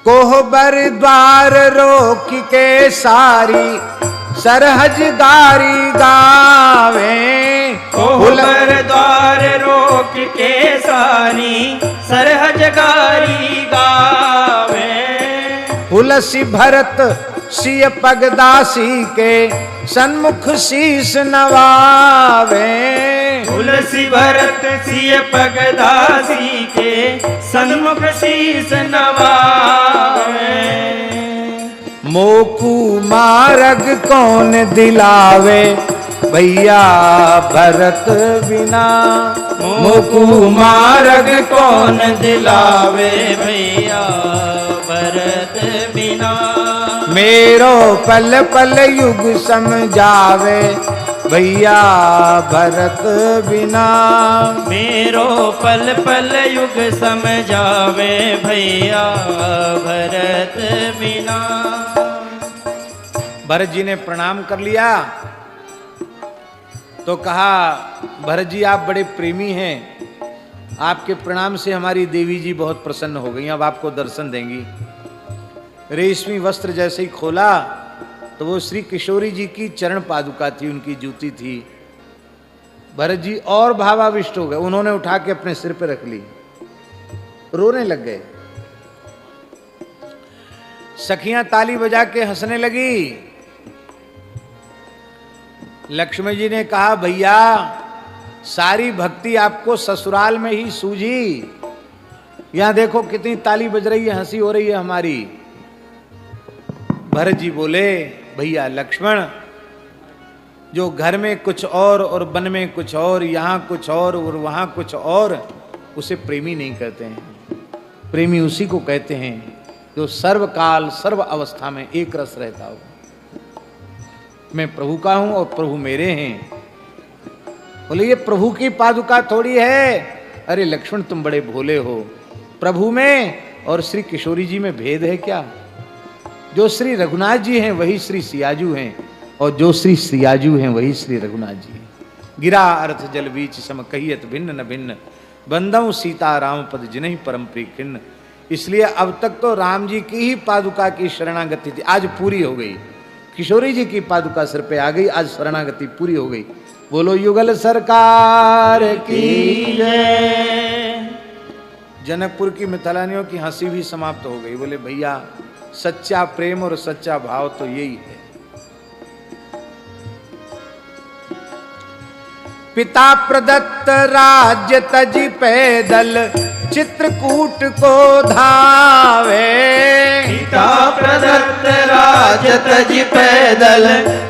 A: कोहबर द्वार रोक के सारी सरहज गारी गावे।
B: कोहबर द्वार रोक के सारी सरहज गारी गावे।
A: तुलसी भरत सिय पगदासी के सन्मुख शीस नवावे।
B: तुलसी भरत सिय पगदासी के सन्मुख शीस नवावे।
A: मोकू मार्ग कौन दिलावे भैया भरत बिना।
B: मोकू मार्ग कौन दिलावे भैया भरत बिना।
A: मेरो पल पल युग समझावे भैया भरत बिना।
B: मेरो पल पल युग समझावे भैया भरत बिना।
A: भरत जी ने प्रणाम कर लिया तो कहा, भरत जी आप बड़े प्रेमी हैं, आपके प्रणाम से हमारी देवी जी बहुत प्रसन्न हो गई, अब आपको दर्शन देंगी। रेशमी वस्त्र जैसे ही खोला तो वो श्री किशोरी जी की चरण पादुका थी, उनकी जूती थी। भरत जी और भावाविष्ट हो गए, उन्होंने उठा के अपने सिर पे रख ली, रोने लग गए। सखियां ताली बजा के हंसने लगी। लक्ष्मण जी ने कहा, भैया सारी भक्ति आपको ससुराल में ही सूझी, यहां देखो कितनी ताली बज रही है, हंसी हो रही है हमारी। भरत जी बोले, भैया लक्ष्मण, जो घर में कुछ और वन में कुछ और, यहां कुछ और वहां कुछ और, उसे प्रेमी नहीं कहते हैं। प्रेमी उसी को कहते हैं जो सर्वकाल सर्व अवस्था में एक रस रहता हो। मैं प्रभु का हूं और प्रभु मेरे हैं। बोले ये प्रभु की पादुका थोड़ी है। अरे लक्ष्मण तुम बड़े भोले हो, प्रभु में और श्री किशोरी जी में भेद है क्या? जो श्री रघुनाथ जी हैं वही श्री सियाजू हैं, और जो श्री सियाजू हैं वही श्री रघुनाथ जी हैं। गिरा अर्थ जल बीच सम कहियत भिन्न न भिन्न, बंदऊ सीता राम पद जिन्हि परम प्रिय खिन्न। इसलिए अब तक तो राम जी की ही पादुका की शरणागति थी, आज पूरी हो गई। किशोरी जी की पादुका सिर पे आ गई, आज शरणागति पूरी हो गई। बोलो युगल सरकार की जय। जनकपुर की मिथिलानियों की हंसी भी समाप्त हो गई। बोले भैया सच्चा प्रेम और सच्चा भाव तो यही है। पिता प्रदत्त राज्य तज पैदल चित्रकूट को धावे।
B: पिता प्रदत्त राज तज पैदल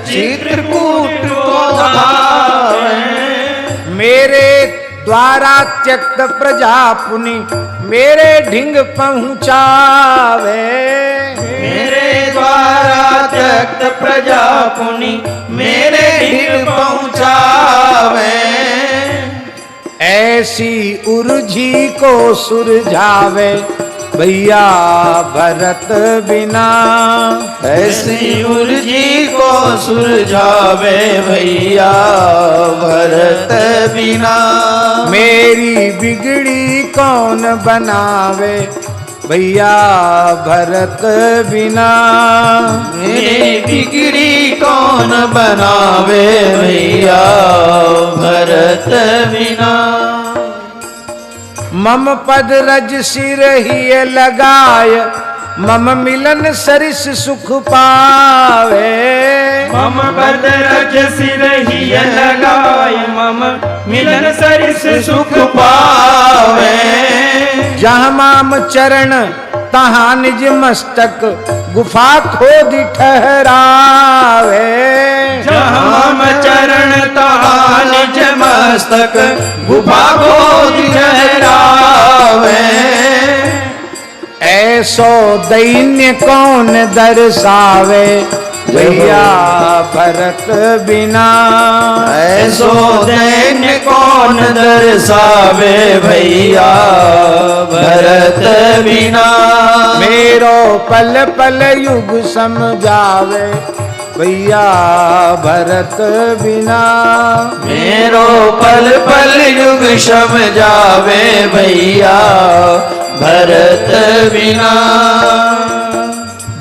B: चित्रकूट को धावे।
A: मेरे द्वारा त्यक्त प्रजा पुनि मेरे ढिंग पहुँचावे।
B: मेरे द्वारा त्यक्त प्रजा पुनि मेरे ढिंग पहुँचावे।
A: ऐसी उर्जी को सुरझावे भैया भरत बिना।
B: ऐसी उर्जी को सुलझावे भैया भरत बिना।
A: मेरी बिगड़ी कौन बनावे भैया भरत बिना।
B: मेरी बिगड़ी कौन बनावे भैया भरत बिना।
A: मम पद रज सिर ही लगाय मम मिलन सरिस सुख पावे।
B: मम पद रज सिर ही लगाय मम मिलन सरिस सुख पावे।
A: जहाँ माम चरण तहाँ निज मस्तक गुफा खोद ठहरावे।
B: जहाँ चरण तहाँ निज मस्तक गुफा खोद ठहरावे।
A: ऐसो दैन्य कौन दर्शावे भैया भरत बिना।
B: ऐसो दैन्य कौन दर्शावे भैया भरत बिना।
A: मेरो पल पल युग समझावे भैया भरत बिना।
B: मेरो पल पल युग समझावे भैया भरत बिना।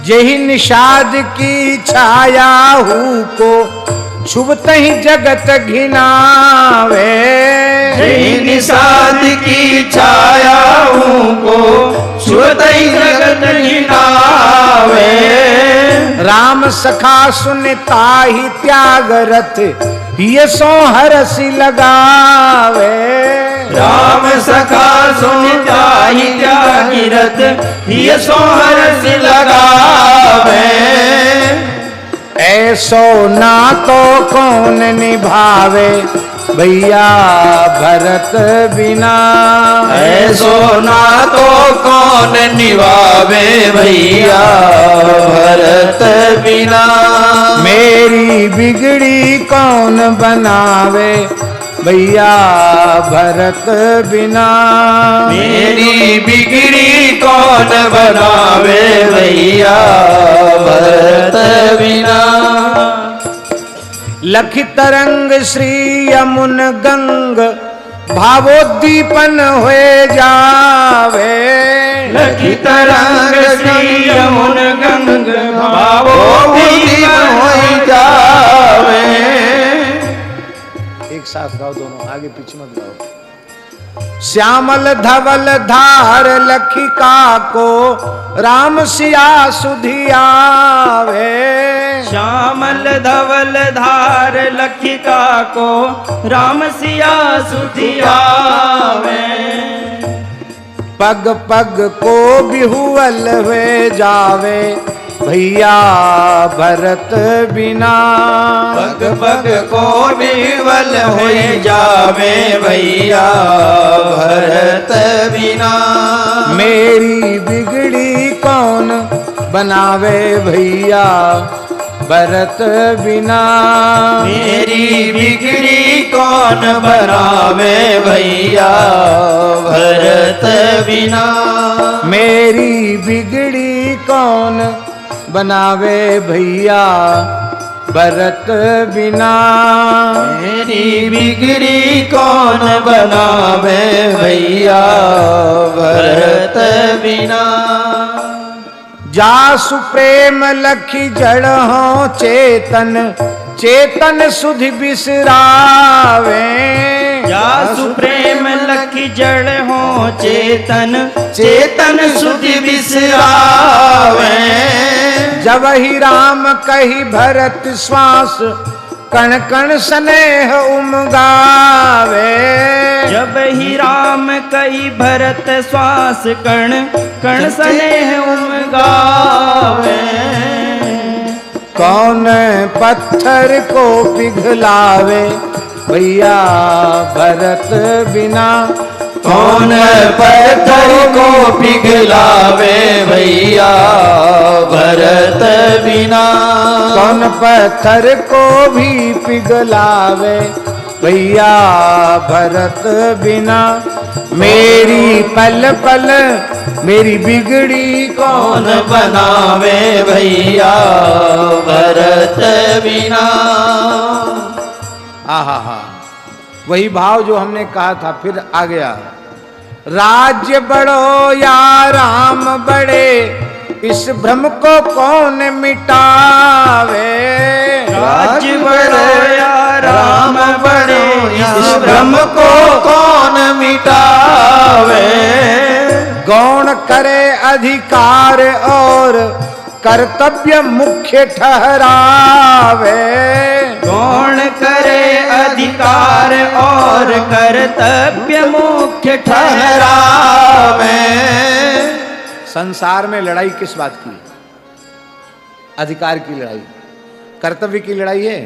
A: यही निषाद की छाया हूँ को छुबत ही जगत घिनावे।
B: यही निषाद की छाया हूँ को छुबत ही जगत घिनावे।
A: राम सखा सुनता ही त्याग रथ ये सो हरसि लगावे।
B: राम सखा सुनता ही त्यागी रथ ये सो हरसि लगावे।
A: ऐसो ना तो कौन निभावे भैया भरत बिना।
B: ऐसो ना तो कौन निभावे भैया भरत बिना।
A: मेरी बिगड़ी कौन बनावे भैया भरत बिना।
B: मेरी बिगड़ी कौन बनावे भैया भरत बिना।
A: लखि तरंग श्री यमुन गंग भावोद्दीपन हुए जावे।
B: लखि तरंग श्री यमुन गंग भावोद्दीपन हुए जावे।
A: एक साथ गाओ दोनों, आगे पीछे मत गाओ। श्यामल धवल धार लखिका को राम सिया सुधियावे।
B: श्यामल धवल धार लखिका को राम सिया सुधियावे।
A: पग पग को बिहुअल हुए जावे भैया भरत बिना।
B: पग पग को विवल हुए जावे भैया भरत बिना।
A: मेरी बिगड़ी कौन बनावे भैया भरत बिना।
B: मेरी बिगड़ी कौन बनावे भैया भरत बिना।
A: मेरी बिगड़ी कौन बनावे भैया भरत बिना।
B: मेरी बिगड़ी कौन बनावे भैया भरत बिना।
A: जासु प्रेम लखी जड़ हो चेतन चेतन सुधि बिसरावे।
B: जासु प्रेम लखी जड़ हो चेतन चेतन सुधि बिसरावे।
A: जब ही राम कही भरत श्वास कण कण स्नेह उमगावे।
B: जब ही राम कही भरत श्वास कण कण स्नेह उमगावे।
A: कौन पत्थर को पिघलावे भैया भरत बिना।
B: कौन पत्थर को पिघलावे भैया भरत बिना।
A: कौन पत्थर को भी पिघलावे भैया भरत बिना। मेरी पल पल मेरी बिगड़ी
B: कौन बनावे भैया भरत बिना।
A: आहा हा, वही भाव जो हमने कहा था फिर आ गया। राज्य बड़ो या राम बड़े इस भ्रम को कौन मिटावे।
B: राज्य बड़ो या राम बड़े इस भ्रम को कौन मिटावे।
A: गौण करे अधिकार और कर्तव्य मुख्य ठहरावे।
B: गौण करे अधिकार और कर्तव्य मुख्य ठहरावे।
A: संसार में लड़ाई किस बात की? अधिकार की लड़ाई, कर्तव्य की लड़ाई है।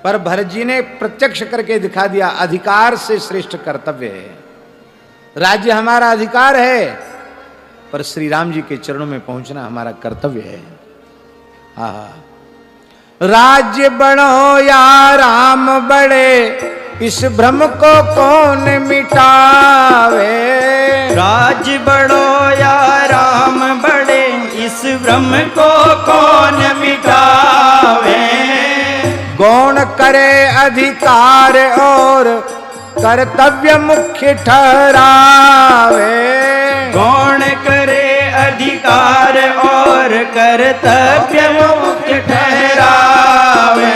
A: पर भरत जी ने प्रत्यक्ष करके दिखा दिया अधिकार से श्रेष्ठ कर्तव्य है। राज्य हमारा अधिकार है, पर श्री राम जी के चरणों में पहुंचना हमारा कर्तव्य है। आहा, राज्य बड़ो या राम बड़े इस भ्रम को कौन मिटावे।
B: राज्य बड़ो या राम बड़े इस भ्रम को कौन मिटावे।
A: गौण करे अधिकार और कर्तव्य मुख्य ठहरावे।
B: गौण करे अधिकार और कर्तव्य मुख्य ठहरावे।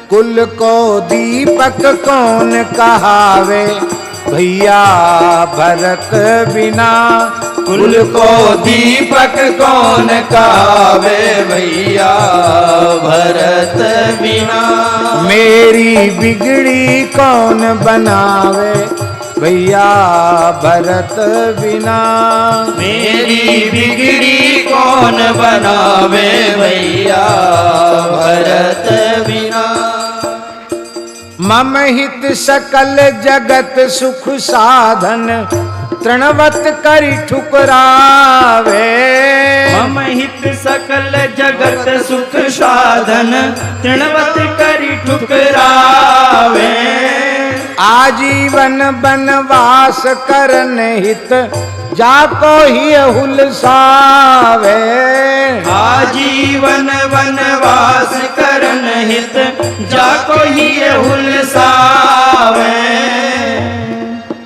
A: कुल को दीपक कौन कहावे भैया भरत बिना।
B: कुल को दीपक कौन कहावे भैया भरत बिना।
A: मेरी बिगड़ी कौन बनावे भैया भरत बिना।
B: मेरी बिगड़ी कौन बनावे भैया भरत बिना।
A: मम हित सकल जगत सुख साधन तृणवत करी ठुकरावे।
B: मम हित सकल जगत सुख साधन तृणवत करी ठुकरावे।
A: आजीवन बनवास करन हित जाको ही हुलसावे।
B: आजीवन वनवास करन हित जाको ही हुलसावे।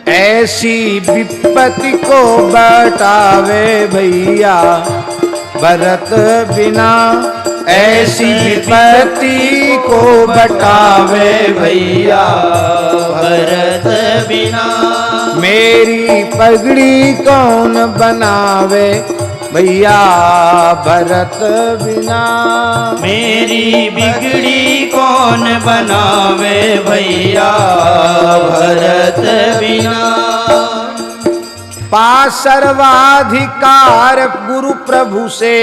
A: ऐसी विपत्ति को बटावे भैया भरत बिना। ऐसी विपत्ति को बटावे भैया
B: भरत बिना।
A: मेरी पगड़ी कौन बनावे भैया भरत बिना।
B: मेरी बिगड़ी कौन बनावे भैया भरत बिना।
A: पास सर्वाधिकार गुरु प्रभु से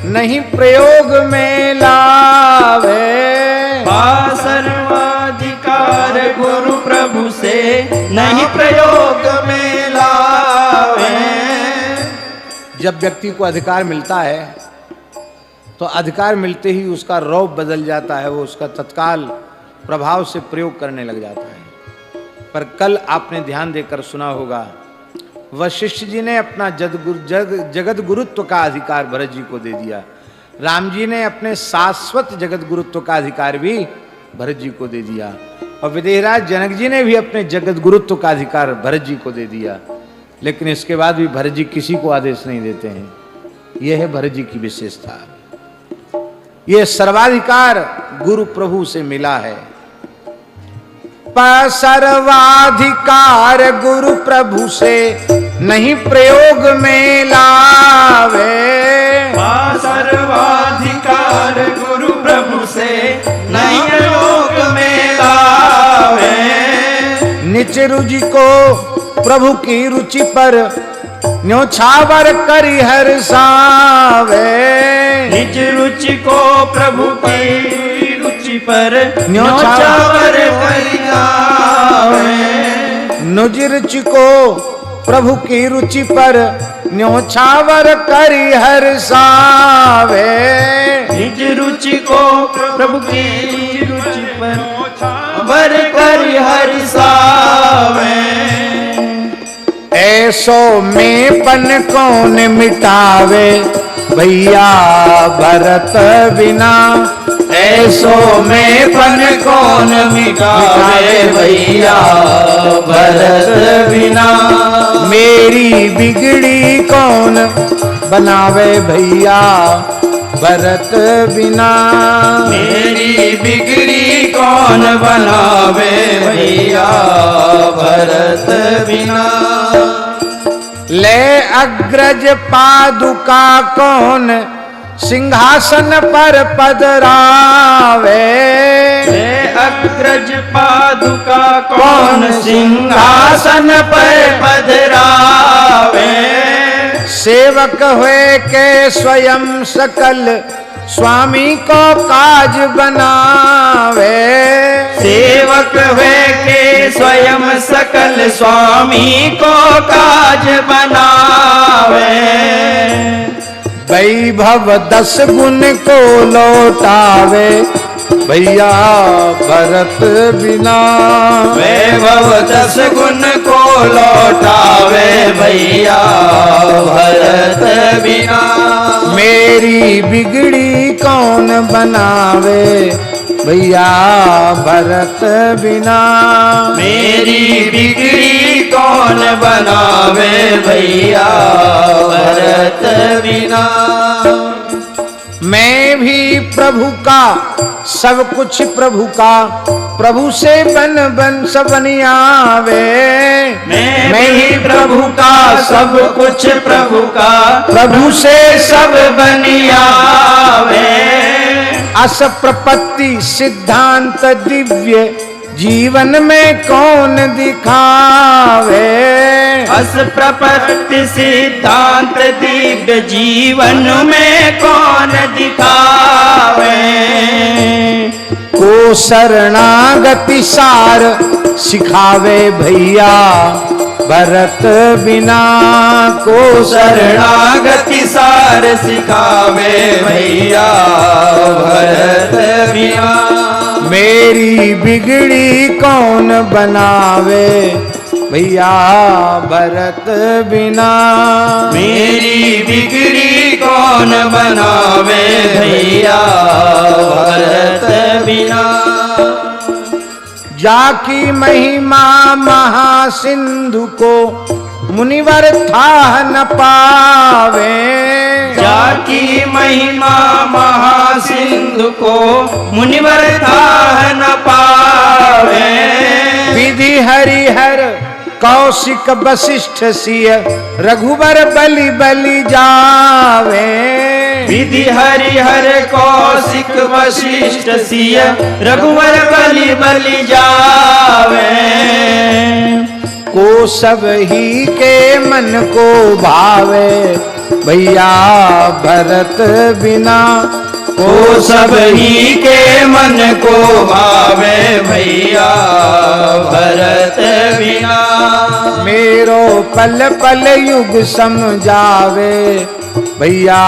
A: नहीं प्रयोग में लावे।
B: पास सर्वाधिकार गुरु प्रभु से नहीं प्रयोग में लावे।
A: जब व्यक्ति को अधिकार मिलता है तो अधिकार मिलते ही उसका रौब बदल जाता है, वो उसका तत्काल प्रभाव से प्रयोग करने लग जाता है। पर कल आपने ध्यान देकर सुना होगा, वशिष्ठ जी ने अपना जगत गुरुत्व का अधिकार भरत जी को दे दिया। राम जी ने अपने शाश्वत जगत गुरुत्व का अधिकार भी भरत जी को दे दिया। और विदेहराज जनक जी ने भी अपने जगत गुरुत्व का अधिकार भरत जी को दे दिया। लेकिन इसके बाद भी भरत जी किसी को आदेश नहीं देते हैं। यह है भरत जी की विशेषता। यह सर्वाधिकार गुरु प्रभु से मिला है। सर्वाधिकार गुरु प्रभु से नहीं प्रयोग में लावे।
B: सर्वाधिकार गुरु प्रभु से नहीं प्रयोग में लावे।
A: निच रुचि को प्रभु की रुचि पर न्योछावर करी हर सावे।
B: निज रुचि को प्रभु की रुचि पर न्योछावर करी लावे।
A: निज रुचि को प्रभु की रुचि पर न्योछावर करी हर सावे।
B: निज रुचि को प्रभु की रुचि पर वर करी हर सावे।
A: ऐसो में पन कौन मिटावे भैया भरत बिना।
B: ऐसो में पन कौन मिटावे भैया भरत बिना।
A: मेरी बिगड़ी कौन बनावे भैया भरत बिना।
B: मेरी बिगड़ी कौन बनावे भैया भरत बिना।
A: ले अग्रज पादुका कौन सिंहासन पर पधरावे।
B: ले अग्रज पादुका कौन सिंहासन पर पधरावे।
A: सेवक हुए के स्वयं सकल स्वामी को काज बनावे।
B: सेवक हुए के स्वयं सकल स्वामी को काज बनावे।
A: वैभव 10 गुण को लौटावे भैया भरत बिना।
B: वैभव 10 गुण को लौटावे भैया भरत बिना।
A: मेरी बिगड़ी कौन बनावे भैया भरत बिना।
B: मेरी बिगड़ी कौन बनावे भैया भरत बिना।
A: मैं भी प्रभु का सब कुछ प्रभु का प्रभु से बन बन सब बनियावे।
B: मैं भी प्रभु का सब कुछ प्रभु का प्रभु से सब बनियावे।
A: अस प्रपत्ति सिद्धांत दिव्य जीवन में कौन दिखावे।
B: अस प्रपत्ति सिद्धांत दिव्य जीवन में कौन दिखावे।
A: को शरणागति सार सिखावे भैया भरत बिना। को
B: शरणागति सार सिखावे भैया भरत बिना।
A: मेरी बिगड़ी कौन बनावे भैया भरत बिना।
B: मेरी बिगड़ी कौन बनावे भैया भरत बिना।
A: जाकी महिमा महासिंधु को मुनिवर था न पावे।
B: जाकी महिमा महासिंधु को मुनिवर था न पावे।
A: विधि हरिहर कौशिक वशिष्ठ सिय रघुवर बलि बलि जावे।
B: विधि हरिहर कौशिक वशिष्ठ सिय रघुवर बलि बलि जावे।
A: को सब ही के मन को भावे भैया भरत बिना।
B: को सब ही के मन को भावे भैया भरत बिना।
A: मेरो पल पल युग समझावे भैया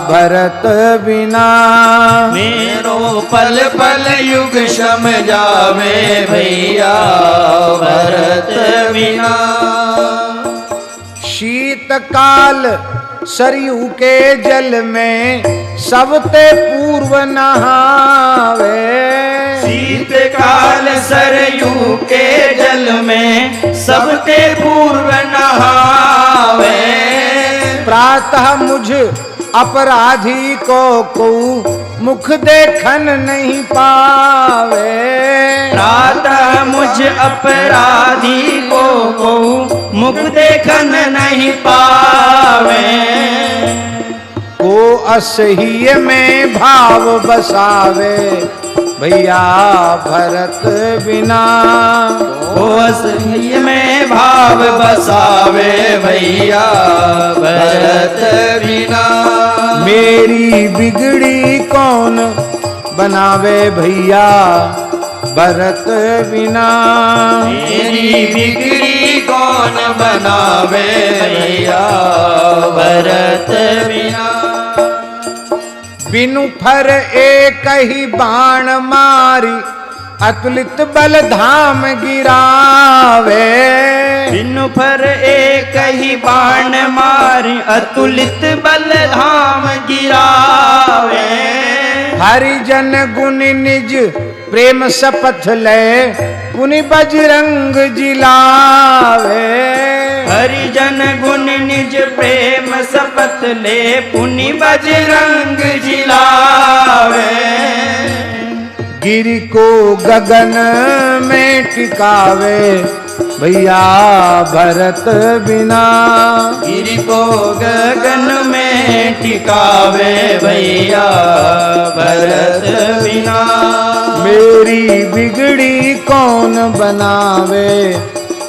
A: भरत बिना।
B: मेरो पल पल युग समझावे भैया भरत बिना।
A: शीतकाल सरयू के जल में सबते पूर्व नहावे।
B: शीतकाल सरयू के जल में सबके पूर्व नहावे।
A: प्रातः मुझ अपराधी को मुख देखन नहीं पावे।
B: प्रातः मुझ अपराधी को मुख देखन नहीं पावे।
A: को असह्य में भाव बसावे भैया भरत बिना।
B: को असह्य में भाव बसावे भैया भरत बिना।
A: मेरी बिगड़ी कौन बनावे भैया भरत बिना।
B: मेरी बिगड़ी कौन बनावे भैया भरत बिना।
A: बिनु फर एक ही बाण मारी अतुलित बल धाम गिरावे।
B: बिनु पर एक ही बाण मारी अतुलित बल धाम गिरावे।
A: हरिजन गुण निज प्रेम शपथ ले पुनि बजरंग जिलावे।
B: हरिजन गुण निज प्रेम शपथ ले पुनि बजरंग जिलावे।
A: गिरि को गगन में टिकावे भैया भरत बिना।
B: गिरि को गगन में टिकावे भैया भरत बिना।
A: मेरी बिगड़ी कौन बनावे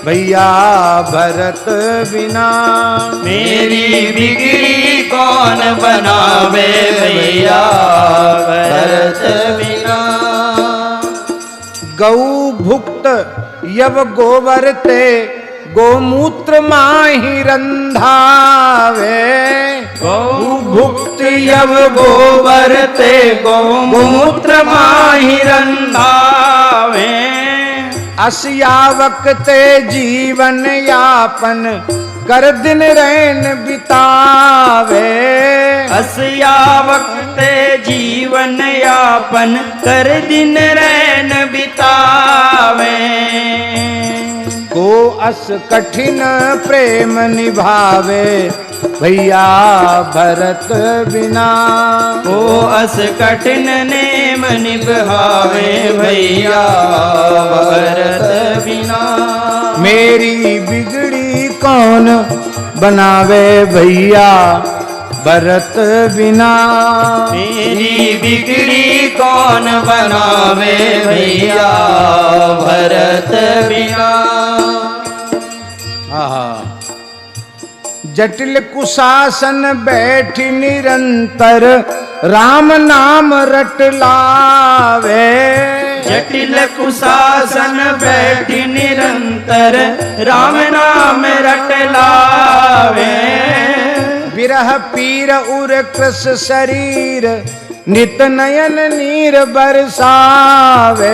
A: भैया भरत बिना।
B: मेरी बिगड़ी कौन बनावे भैया भरत बिना।
A: गौ भुक्त यव गोबर ते गोमूत्र माही रंधावे।
B: गौ भुक्त यव गोबर ते गोमूत्र माही रंधावे।
A: अस्यावक ते जीवन यापन कर दिन रैन बितावे।
B: अस्यावक ते जीवन यापन कर दिन रैन बितावे।
A: को अस कठिन प्रेम निभावे भैया भरत बिना।
B: को अस कठिन नेम निभावे भैया भरत बिना।
A: मेरी बिगड़ी कौन बनावे भैया भरत बिना।
B: मेरी बिगड़ी कौन बनावे भैया भरत बिना।
A: आहा जटिल कुशासन बैठी निरंतर राम नाम रट लावे।
B: जटिल कुशासन बैठी निरंतर राम नाम रट लावे।
A: विरह पीर उर कृष शरीर नित नयन नीर बरसावे।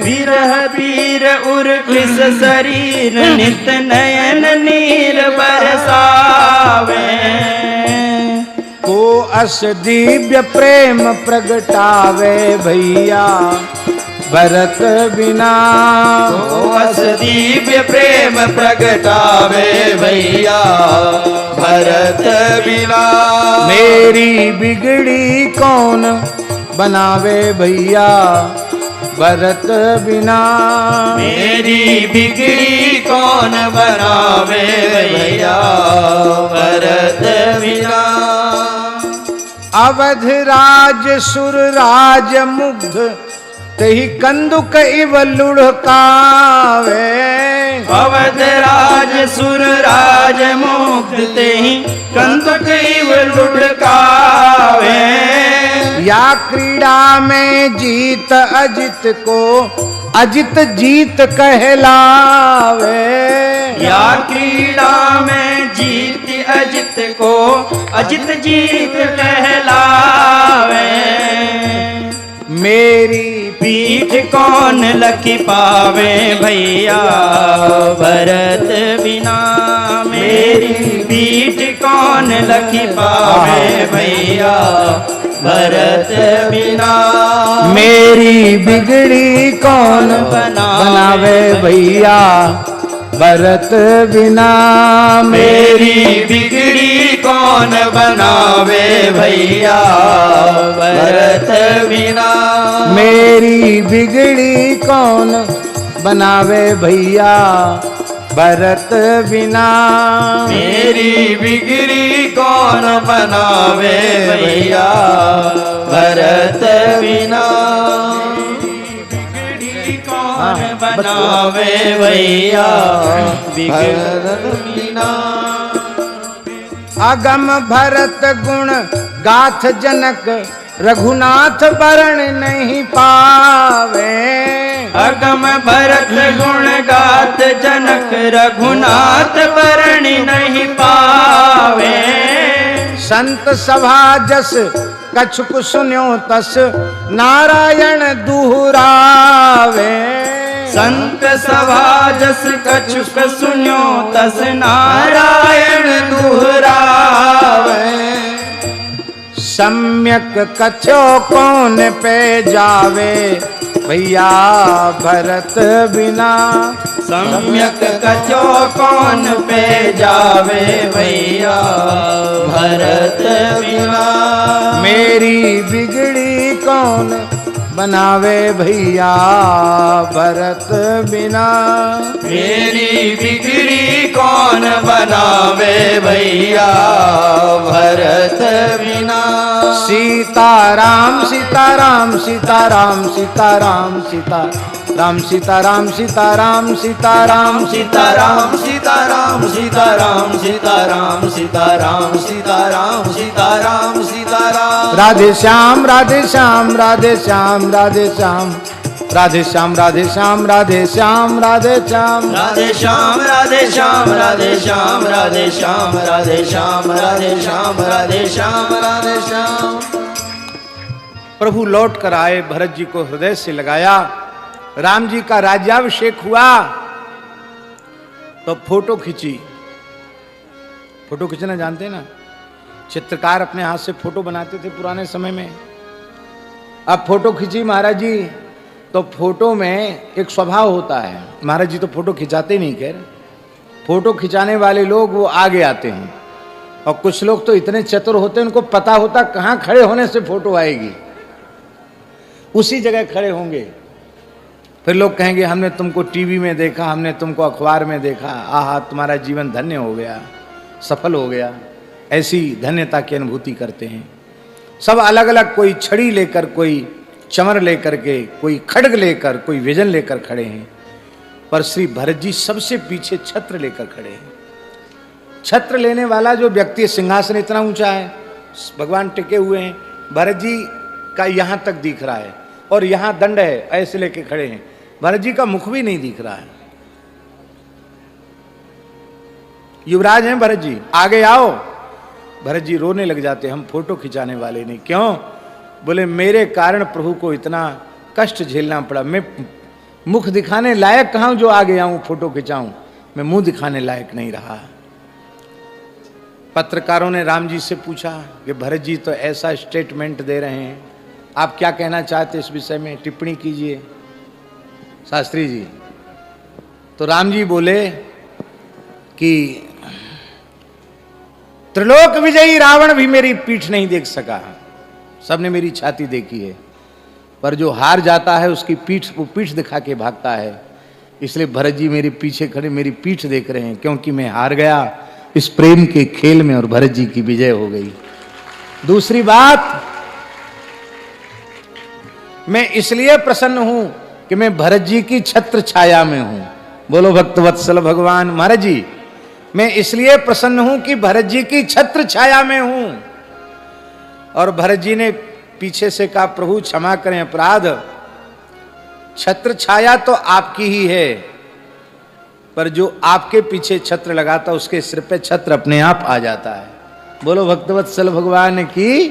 B: विरह पीर उर कृष शरीर नित नयन नीर बरसावे।
A: को अस दिव्य प्रेम प्रगटावे भैया भरत बिना।
B: को अस दिव्य प्रेम प्रगटावे भैया भरत बिना।
A: मेरी बिगड़ी कौन बनावे भैया भरत बिना।
B: मेरी बिगड़ी कौन बनावे भैया भरत बिना।
A: अवध राज सुर राज मुग्ध तही कंदुक इव लुढ़कावे।
B: अवध राज सुर राज मुक्त तेहि कंदुक इव लुढ़कावे।
A: या क्रीड़ा में जीत अजित को अजित जीत कहलावे।
B: या क्रीड़ा में जीत अजित को अजित जीत कहलावे।
A: मेरी
B: पीठ कौन लखी पावे भैया भरत बिना। मेरी पीठ कौन लखी पावे भैया भरत बिना।
A: मेरी बिगड़ी कौन बनावे भैया भरत बिना।
B: मेरी बिगड़ी कौन बनावे भैया भरत बिना।
A: मेरी बिगड़ी कौन बनावे भैया भरत बिना।
B: मेरी बिगड़ी कौन बनावे भैया भरत बिना। बिगड़ी कौन बनावे भैया भरत बिना।
A: अगम भरत गुण गाथ जनक रघुनाथ वरण नहीं पावे।
B: अगम भरत गुण गाथ जनक रघुनाथ वरण नहीं पावे।
A: संत सभा जस कछुक सुन्यो तस नारायण दुहरावे।
B: संत सभा जस कछुक सुन्यो तस नारायण दुहरावे।
A: सम्यक कथ्यो कौन पे जावे भैया भरत बिना।
B: सम्यक कथ्यो कौन पे जावे भैया भरत बिना।
A: मेरी बिगड़ी कौन बनावे भैया भरत बिना।
B: मेरी बिगड़ी कौन बनावे भैया भरत बिना।
A: सीताराम सीताराम सीताराम सीताराम सीताराम सीताराम सीताराम सीताराम
B: सीताराम सीताराम सीताराम सीताराम सीताराम सीताराम सीताराम सीताराम।
A: राधे श्याम राधे श्याम राधे श्याम राधे श्याम राधे श्याम राधे श्याम राधे श्याम राधे श्याम
B: राधे श्याम राधे श्याम राधे श्याम राधे श्याम राधे श्याम राधे श्याम राधे श्याम राधे श्याम।
A: प्रभु लौट कर आए, भरत जी को हृदय से लगाया। राम जी का राज्याभिषेक हुआ तो फोटो खींची। फोटो खींचना जानते हैं ना, चित्रकार अपने हाथ से फोटो बनाते थे पुराने समय में। अब फोटो खींची महाराज जी, तो फोटो में एक स्वभाव होता है। महाराज जी तो फोटो खिंचाते नहीं, खैर फोटो खिंचाने वाले लोग वो आगे आते हैं, और कुछ लोग तो इतने चतुर होते हैं उनको पता होता कहाँ खड़े होने से फोटो आएगी, उसी जगह खड़े होंगे। फिर लोग कहेंगे हमने तुमको टीवी में देखा, हमने तुमको अखबार में देखा, आहा तुम्हारा जीवन धन्य हो गया, सफल हो गया। ऐसी धन्यता की अनुभूति करते हैं सब अलग अलग। कोई छड़ी लेकर, कोई चमर लेकर के, कोई खड्ग लेकर, कोई व्यजन लेकर खड़े हैं, पर श्री भरत जी सबसे पीछे छत्र लेकर खड़े हैं। छत्र लेने वाला जो व्यक्ति, सिंहासन इतना ऊंचा है, भगवान टिके हुए हैं, भरत जी का यहां तक दिख रहा है, और यहां दंड है, ऐसे लेके खड़े हैं। भरत जी का मुख भी नहीं दिख रहा है। युवराज हैं भरत जी, आगे आओ। भरत जी रोने लग जाते, हम फोटो खिंचाने वाले नहीं। क्यों? बोले मेरे कारण प्रभु को इतना कष्ट झेलना पड़ा। मैं मुख दिखाने लायक कहाँ जो आगे आऊं फोटो खिंचाऊं, मैं मुंह दिखाने लायक नहीं रहा। पत्रकारों ने राम जी से पूछा कि भरत जी तो ऐसा स्टेटमेंट दे रहे हैं, आप क्या कहना चाहते इस विषय में, टिप्पणी कीजिए शास्त्री जी। तो राम जी बोले कि त्रिलोक विजयी रावण भी मेरी पीठ नहीं देख सका, सबने मेरी छाती देखी है, पर जो हार जाता है उसकी पीठ, वो पीठ दिखा के भागता है। इसलिए भरत जी मेरे पीछे खड़े मेरी पीठ देख रहे हैं, क्योंकि मैं हार गया इस प्रेम के खेल में और भरत जी की विजय हो गई। दूसरी बात, मैं इसलिए प्रसन्न हूं कि मैं भरत जी की छत्र छाया में हूं। बोलो भक्त वत्सल भगवान। महाराज जी मैं इसलिए प्रसन्न हूं कि भरत जी की छत्र छाया में हूं। और भरत जी ने पीछे से कहा प्रभु क्षमा करें अपराध, छत्र छाया तो आपकी ही है, पर जो आपके पीछे छत्र लगाता उसके सिर पे छत्र अपने आप आ जाता है। बोलो भक्तवत्सल भगवान की।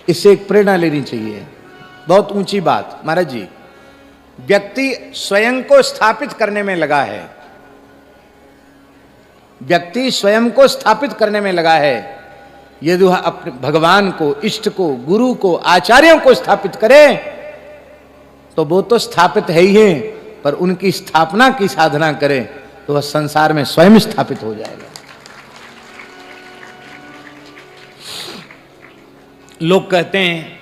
A: इससे एक प्रेरणा लेनी चाहिए, बहुत ऊंची बात। महाराज जी व्यक्ति स्वयं को स्थापित करने में लगा है, व्यक्ति स्वयं को स्थापित करने में लगा है। यदि वह अपने भगवान को, इष्ट को, गुरु को, आचार्यों को स्थापित करे तो वो तो स्थापित है ही है, पर उनकी स्थापना की साधना करे तो वह संसार में स्वयं स्थापित हो जाएगा। लोग कहते हैं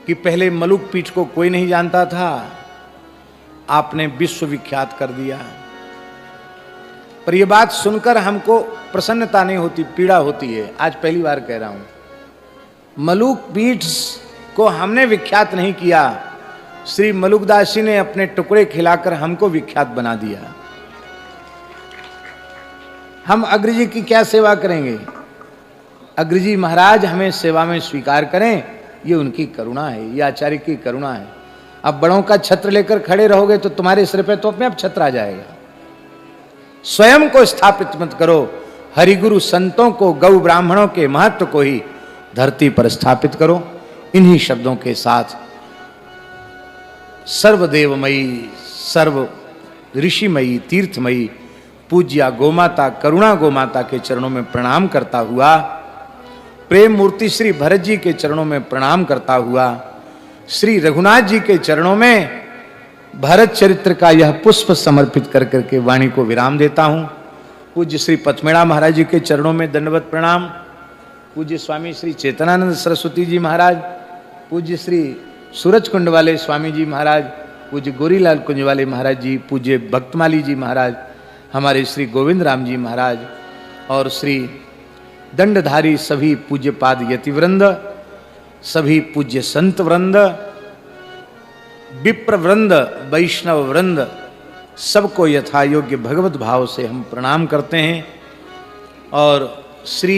A: कि पहले मलुक पीठ को कोई नहीं जानता था, आपने विश्व विख्यात कर दिया। पर यह बात सुनकर हमको प्रसन्नता नहीं होती, पीड़ा होती है। आज पहली बार कह रहा हूं, मलुक पीठ को हमने विख्यात नहीं किया, श्री मलुकदास जी ने अपने टुकड़े खिलाकर हमको विख्यात बना दिया। हम अग्र जी की क्या सेवा करेंगे? अग्र जी महाराज हमें सेवा में स्वीकार करें, ये उनकी करुणा है, ये आचार्य की करुणा है। अब बड़ों का छत्र लेकर खड़े रहोगे तो तुम्हारे सिर पे तो अपने आप छत्र आ जाएगा। स्वयं को स्थापित मत करो, हरिगुरु संतों को, गौ ब्राह्मणों के महत्व को ही धरती पर स्थापित करो। इन्हीं शब्दों के साथ सर्वदेवमयी, सर्व ऋषिमयी, तीर्थमयी पूज्या गोमाता, करुणा गोमाता के चरणों में प्रणाम करता हुआ, प्रेम मूर्ति श्री भरत जी के चरणों में प्रणाम करता हुआ, श्री रघुनाथ जी के चरणों में भरत चरित्र का यह पुष्प समर्पित कर करके वाणी को विराम देता हूं। पूज्य श्री पचमेड़ा महाराज जी के चरणों में दंडवत प्रणाम। पूज्य स्वामी श्री चेतनानंद सरस्वती जी महाराज, पूज्य श्री सूरज कुंड वाले स्वामी जी महाराज, पूज्य गोरीलाल कुंज वाले महाराज जी, पूज्य भक्तमाली जी महाराज, हमारे श्री गोविंद राम जी महाराज और श्री दंडधारी सभी पूज्य पाद यतिवृंद, सभी पूज्य संत वृंद, विप्र वृंद, वैष्णव वृंद, सबको यथा योग्य भगवत भाव से हम प्रणाम करते हैं। और श्री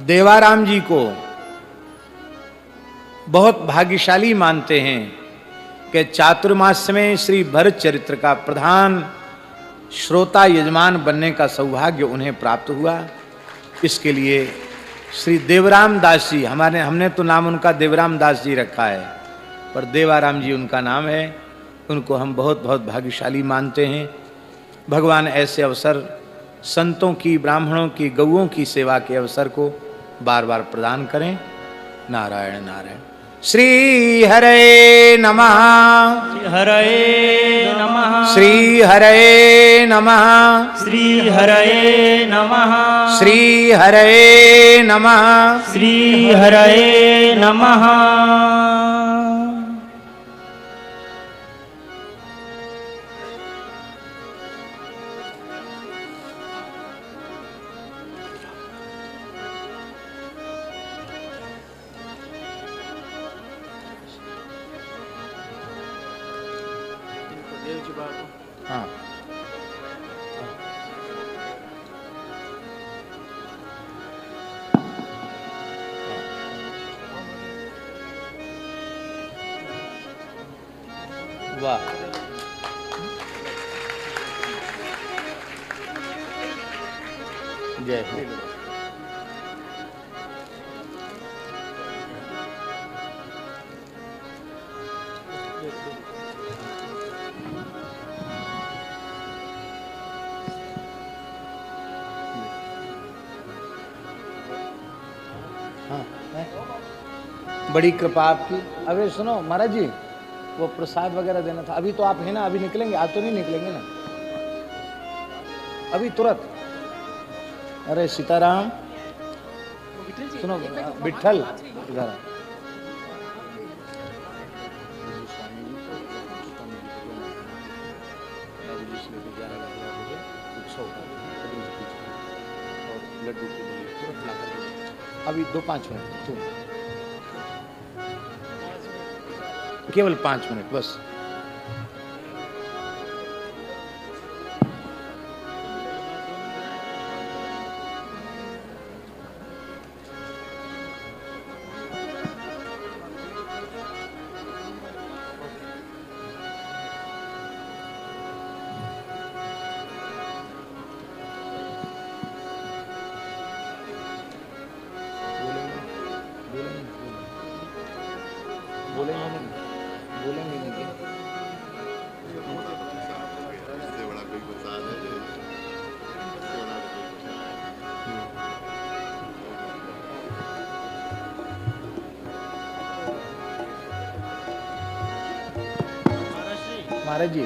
A: देवाराम जी को बहुत भाग्यशाली मानते हैं कि चातुर्मास में श्री भरत चरित्र का प्रधान श्रोता यजमान बनने का सौभाग्य उन्हें प्राप्त हुआ। इसके लिए श्री देवराम दास जी, हमने तो नाम उनका देवराम दास जी रखा है, पर देवाराम जी उनका नाम है। उनको हम बहुत बहुत भाग्यशाली मानते हैं। भगवान ऐसे अवसर संतों की, ब्राह्मणों की, गौओं की सेवा के अवसर को बार बार प्रदान करें। नारायण नारायण। श्री हरे नमः,
B: हरये नमः,
A: श्री हरे नमः,
B: श्री हरये नमः,
A: श्री हरे नमः,
B: श्री हरये नमः।
A: हाँ, वाह, जय हो। हाँ, है? बड़ी कृपा आपकी। अबे सुनो महाराज जी, वो प्रसाद वगैरह देना था। अभी तो आप है ना, अभी निकलेंगे? आज तो नहीं निकलेंगे ना, अभी तुरंत। अरे सीताराम, सुनो विठल इधर। लड्डू के लिए तुरंत ला कर अभी 2-5 मिनट, केवल 5 मिनट बस। बोलेंगे नहीं क्या? महाराज जी,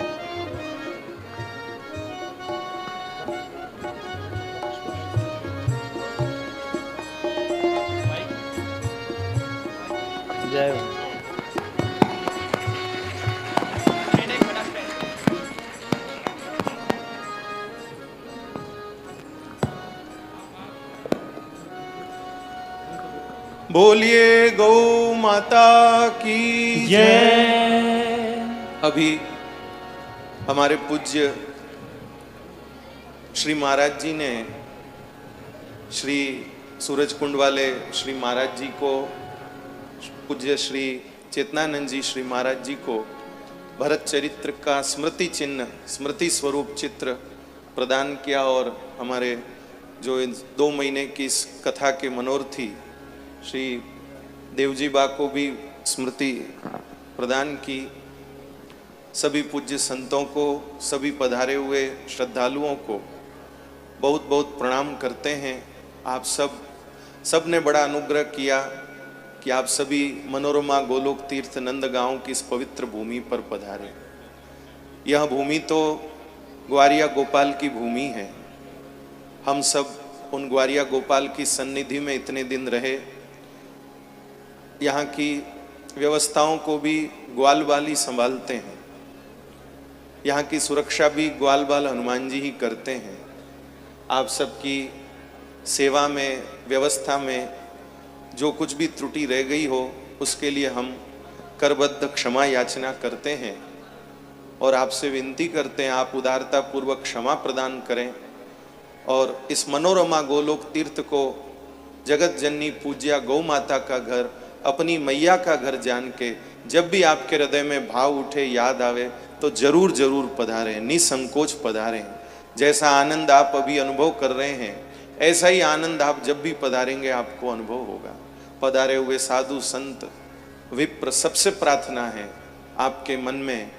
A: जय हो।
C: बोलिए गौ माता की
B: जय।
C: अभी हमारे पूज्य श्री महाराज जी ने श्री सूरज कुंड वाले श्री महाराज जी को, पूज्य श्री चेतनानंद जी श्री महाराज जी को भरत चरित्र का स्मृति चिन्ह, स्मृति स्वरूप चित्र प्रदान किया और हमारे जो इन 2 महीने की इस कथा के मनोरथी श्री देवजी बा को भी स्मृति प्रदान की। सभी पूज्य संतों को, सभी पधारे हुए श्रद्धालुओं को बहुत बहुत प्रणाम करते हैं। आप सब ने बड़ा अनुग्रह किया कि आप सभी मनोरमा गोलोक तीर्थ नंदगांव की इस पवित्र भूमि पर पधारे। यह भूमि तो ग्वारिया गोपाल की भूमि है। हम सब उन ग्वारिया गोपाल की सन्निधि में इतने दिन रहे, यहाँ की व्यवस्थाओं को भी ग्वालबाल ही संभालते हैं, यहाँ की सुरक्षा भी ग्वालबाल हनुमान जी ही करते हैं। आप सबकी सेवा में, व्यवस्था में जो कुछ भी त्रुटि रह गई हो उसके लिए हम करबद्ध क्षमा याचना करते हैं और आपसे विनती करते हैं आप उदारता पूर्वक क्षमा प्रदान करें और इस मनोरमा गोलोक तीर्थ को जगत जननी पूज्या गौ माता का घर, अपनी मैया का घर जान के जब भी आपके हृदय में भाव उठे, याद आवे तो जरूर जरूर पधारें, निसंकोच पधारें। जैसा आनंद आप अभी अनुभव कर रहे हैं ऐसा ही आनंद आप जब भी पधारेंगे आपको अनुभव होगा। पधारे हुए साधु संत विप्र, सबसे प्रार्थना है आपके मन में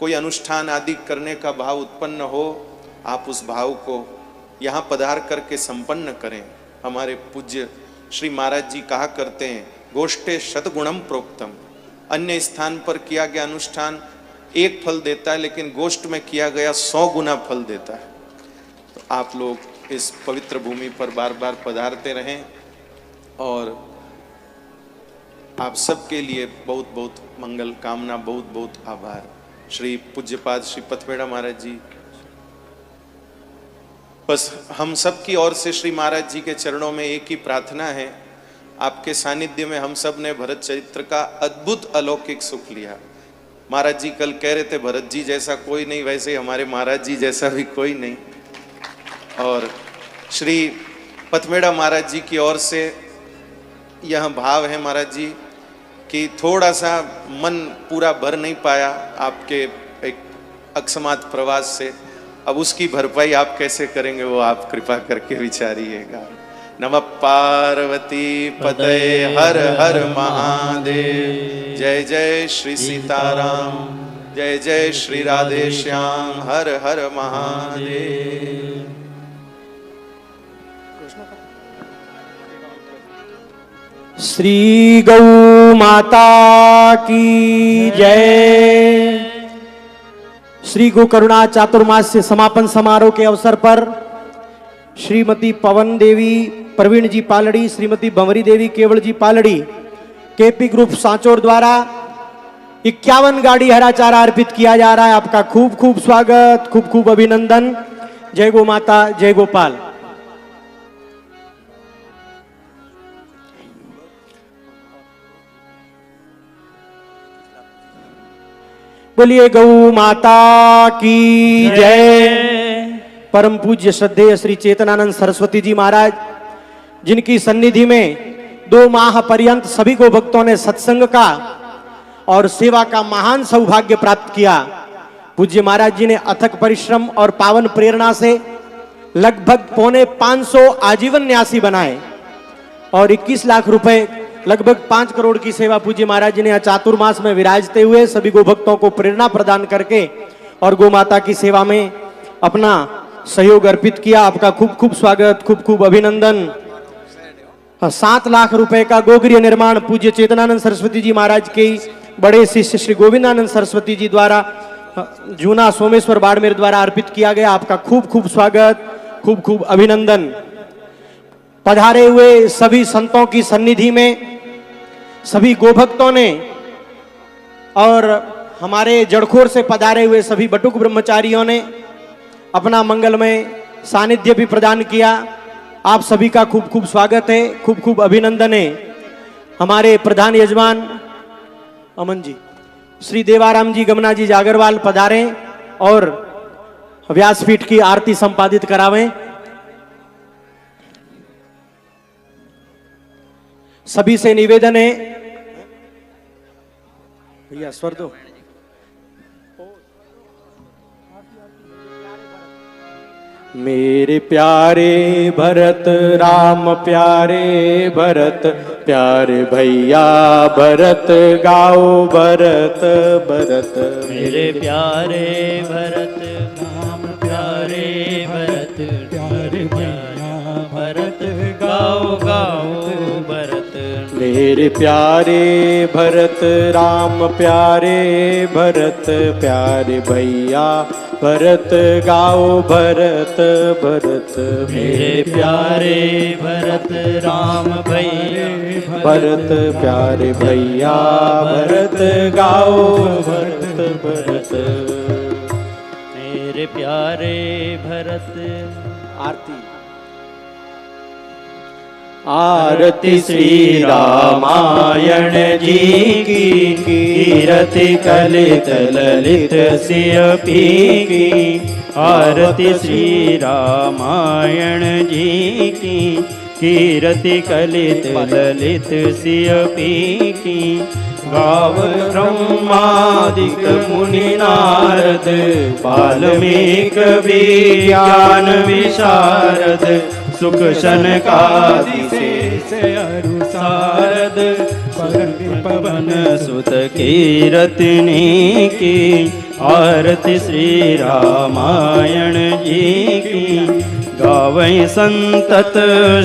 C: कोई अनुष्ठान आदि करने का भाव उत्पन्न हो, आप उस भाव को यहाँ पधार करके संपन्न करें। हमारे पूज्य श्री महाराज जी कहा करते हैं, गोष्ठे शतगुणम प्रोक्तम। अन्य स्थान पर किया गया अनुष्ठान 1 फल देता है, लेकिन गोष्ठ में किया गया 100 गुना फल देता है। तो आप लोग इस पवित्र भूमि पर बार बार पधारते रहें और आप सबके लिए बहुत बहुत मंगल कामना, बहुत बहुत आभार। श्री पूज्यपाद श्री पथमेड़ा महाराज जी, बस हम सब की ओर से श्री महाराज जी के चरणों में एक ही प्रार्थना है, आपके सानिध्य में हम सब ने भरत चरित्र का अद्भुत अलौकिक सुख लिया। महाराज जी कल कह रहे थे भरत जी जैसा कोई नहीं, वैसे हमारे महाराज जी जैसा भी कोई नहीं। और श्री पथमेड़ा महाराज जी की ओर से यह भाव है महाराज जी कि थोड़ा सा मन पूरा भर नहीं पाया आपके एक अकस्मात प्रवास से, अब उसकी भरपाई आप कैसे करेंगे वो आप कृपा करके विचारिएगा। नमः पार्वती पतये हर हर महादेव। जय जय श्री सीताराम, जय जय श्री राधे श्याम, हर हर महादेव।
B: श्री गौ माता की जय। श्री गो करुणा चातुर्मास्य समापन समारोह के अवसर पर श्रीमती पवन देवी प्रवीण जी पालड़ी, श्रीमती भंवरी देवी केवल जी पालड़ी, केपी ग्रुप सांचौर द्वारा 51 गाड़ी हरा चारा अर्पित किया जा रहा है। आपका खूब खूब स्वागत, खूब खूब अभिनंदन। जय गो माता, जय गोपाल। बोलिए गौ माता की जय। परम पूज्य श्रद्धेय श्री चेतनानंद सरस्वती जी महाराज, जिनकी सन्निधि में 2 माह पर्यंत सभी को भक्तों ने सत्संग का और सेवा का महान सौभाग्य प्राप्त किया। पूज्य महाराज जी ने अथक परिश्रम और पावन प्रेरणा से लगभग 550 आजीवन न्यासी बनाए और 21 लाख रुपए, लगभग 5 करोड़ की सेवा पूज्य महाराज जी ने चातुर्मास में विराजते हुए सभी गो भक्तों को प्रेरणा प्रदान करके और गो माता की सेवा में अपना सहयोग अर्पित किया। आपका खूब खूब स्वागत, खूब खूब अभिनंदन। 7 लाख रुपए का गोगृह निर्माण पूज्य चेतनानंद सरस्वती जी महाराज के बड़े शिष्य श्री गोविंदानंद सरस्वती जी द्वारा जूना सोमेश्वर बाड़मेर द्वारा अर्पित किया गया। आपका खूब खूब स्वागत, खूब खूब अभिनंदन। पधारे हुए सभी संतों की सन्निधि में सभी गोभक्तों ने और हमारे जड़खोर से पधारे हुए सभी बटुक ब्रह्मचारियों ने अपना मंगलमय सानिध्य भी प्रदान किया। आप सभी का खूब खूब स्वागत है, खूब खूब अभिनंदन है। हमारे प्रधान यजमान अमन जी, श्री देवाराम जी गमना जी जागरवाल पधारें और व्यासपीठ की आरती संपादित करावें। सभी से निवेदन है, भैया स्वर दो। मेरे प्यारे भरत राम प्यारे भरत, प्यारे भैया भरत गाओ भरत भरत।
D: मेरे प्यारे भरत राम प्यारे भरत, प्यारे भैया भरत गाओ गाओ भरत।
B: मेरे प्यारे भरत राम प्यारे भरत, प्यारे भैया भरत गाओ भरत भरत।
D: मेरे प्यारे भरत राम भैया
B: भरत, प्यारे भैया भरत गाओ भरत भरत।
D: मेरे प्यारे भरत।
B: आरती। आरती श्री रामायण जी की, कीरति कलित ललित सियपी की।
D: आरती श्री रामायण जी की, कीरति कलित ललित सियपी की। गावत ब्रह्मादिक मुनि नारद, वाल्मीक विज्ञान विशारद। सुख शनकादि से अरुसारद, पवन सुत कीरतनी की। आरती श्री रामायण जी की, गावै संतत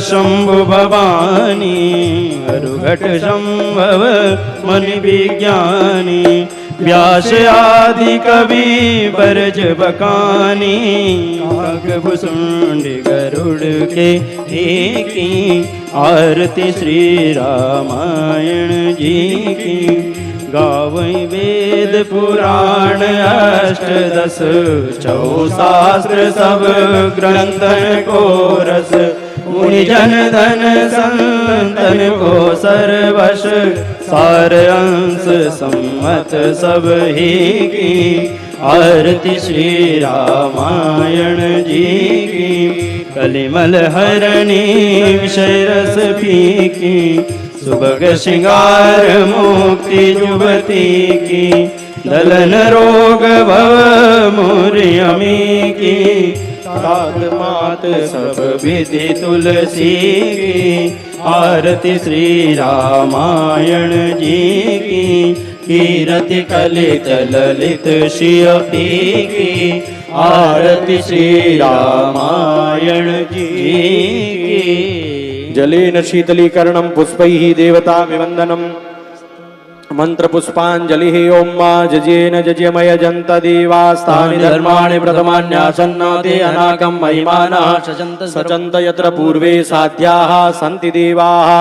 D: शंभु भवानी। अरुघट संभव मन विज्ञानी, व्यास आदि कवि बरज बकानी। आग भुसुंड गरुड़ के की। आरती श्री रामायण जी की, गावै वेद पुराण अष्टदश। चौ शास्त्र सब ग्रंथन को रस, मुनि जन धन संतन को सर्वश। सार अंश सम्मत सब ही की। आरती श्री रामायण जी की, कलिमल हरणी विषय रस फीकी। सुभग श्रृंगार मुक्ति युवती की, दलन रोग भव मुर्यमी की। तात मात सब विधि तुलसी की। आरती श्री रामायण जी की, कीरति कलित ललित शियपी की। आरती श्री रामायण जी की। जलेन शीतलीकरणं पुष्पैः देवता विवन्दनम्। मंत्र पुष्पांजलि ओम मा जजेन जज्यमय जंत देवास्तानि धर्माणि प्रथमान्यासन्नाते अनाकं महिमानः सचन्त यत्र पूर्वे साध्याः सन्ति देवाः।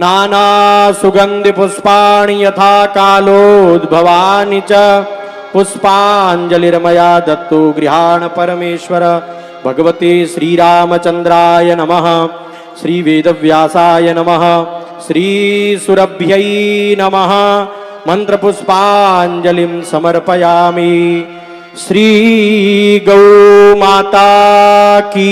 D: नाना सुगंधि पुष्पाणि यथा कालोद्भवानि च। पुष्पांजलिर्मया दत्तो गृहाण परमेश्वर। भगवते श्रीरामचंद्राय नमः। श्री वेदव्यासाय नमः। श्री सुरभ्यै नमः। मंत्र पुष्पांजलिं समर्पयामि। श्री गौ माता की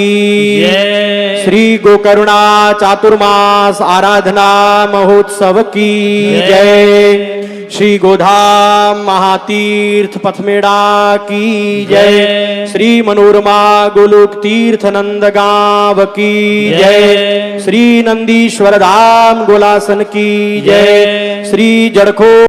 D: जय।
B: श्री गोकरुणा चातुर्मास आराधना महोत्सव की जय। श्री गोधाम महातीर्थ पथमेड़ा की जय। श्री मनोरमा गोलोक तीर्थ नंदगांव की जय। श्री नंदीश्वर धाम गोलासन की जय। श्री जड़खो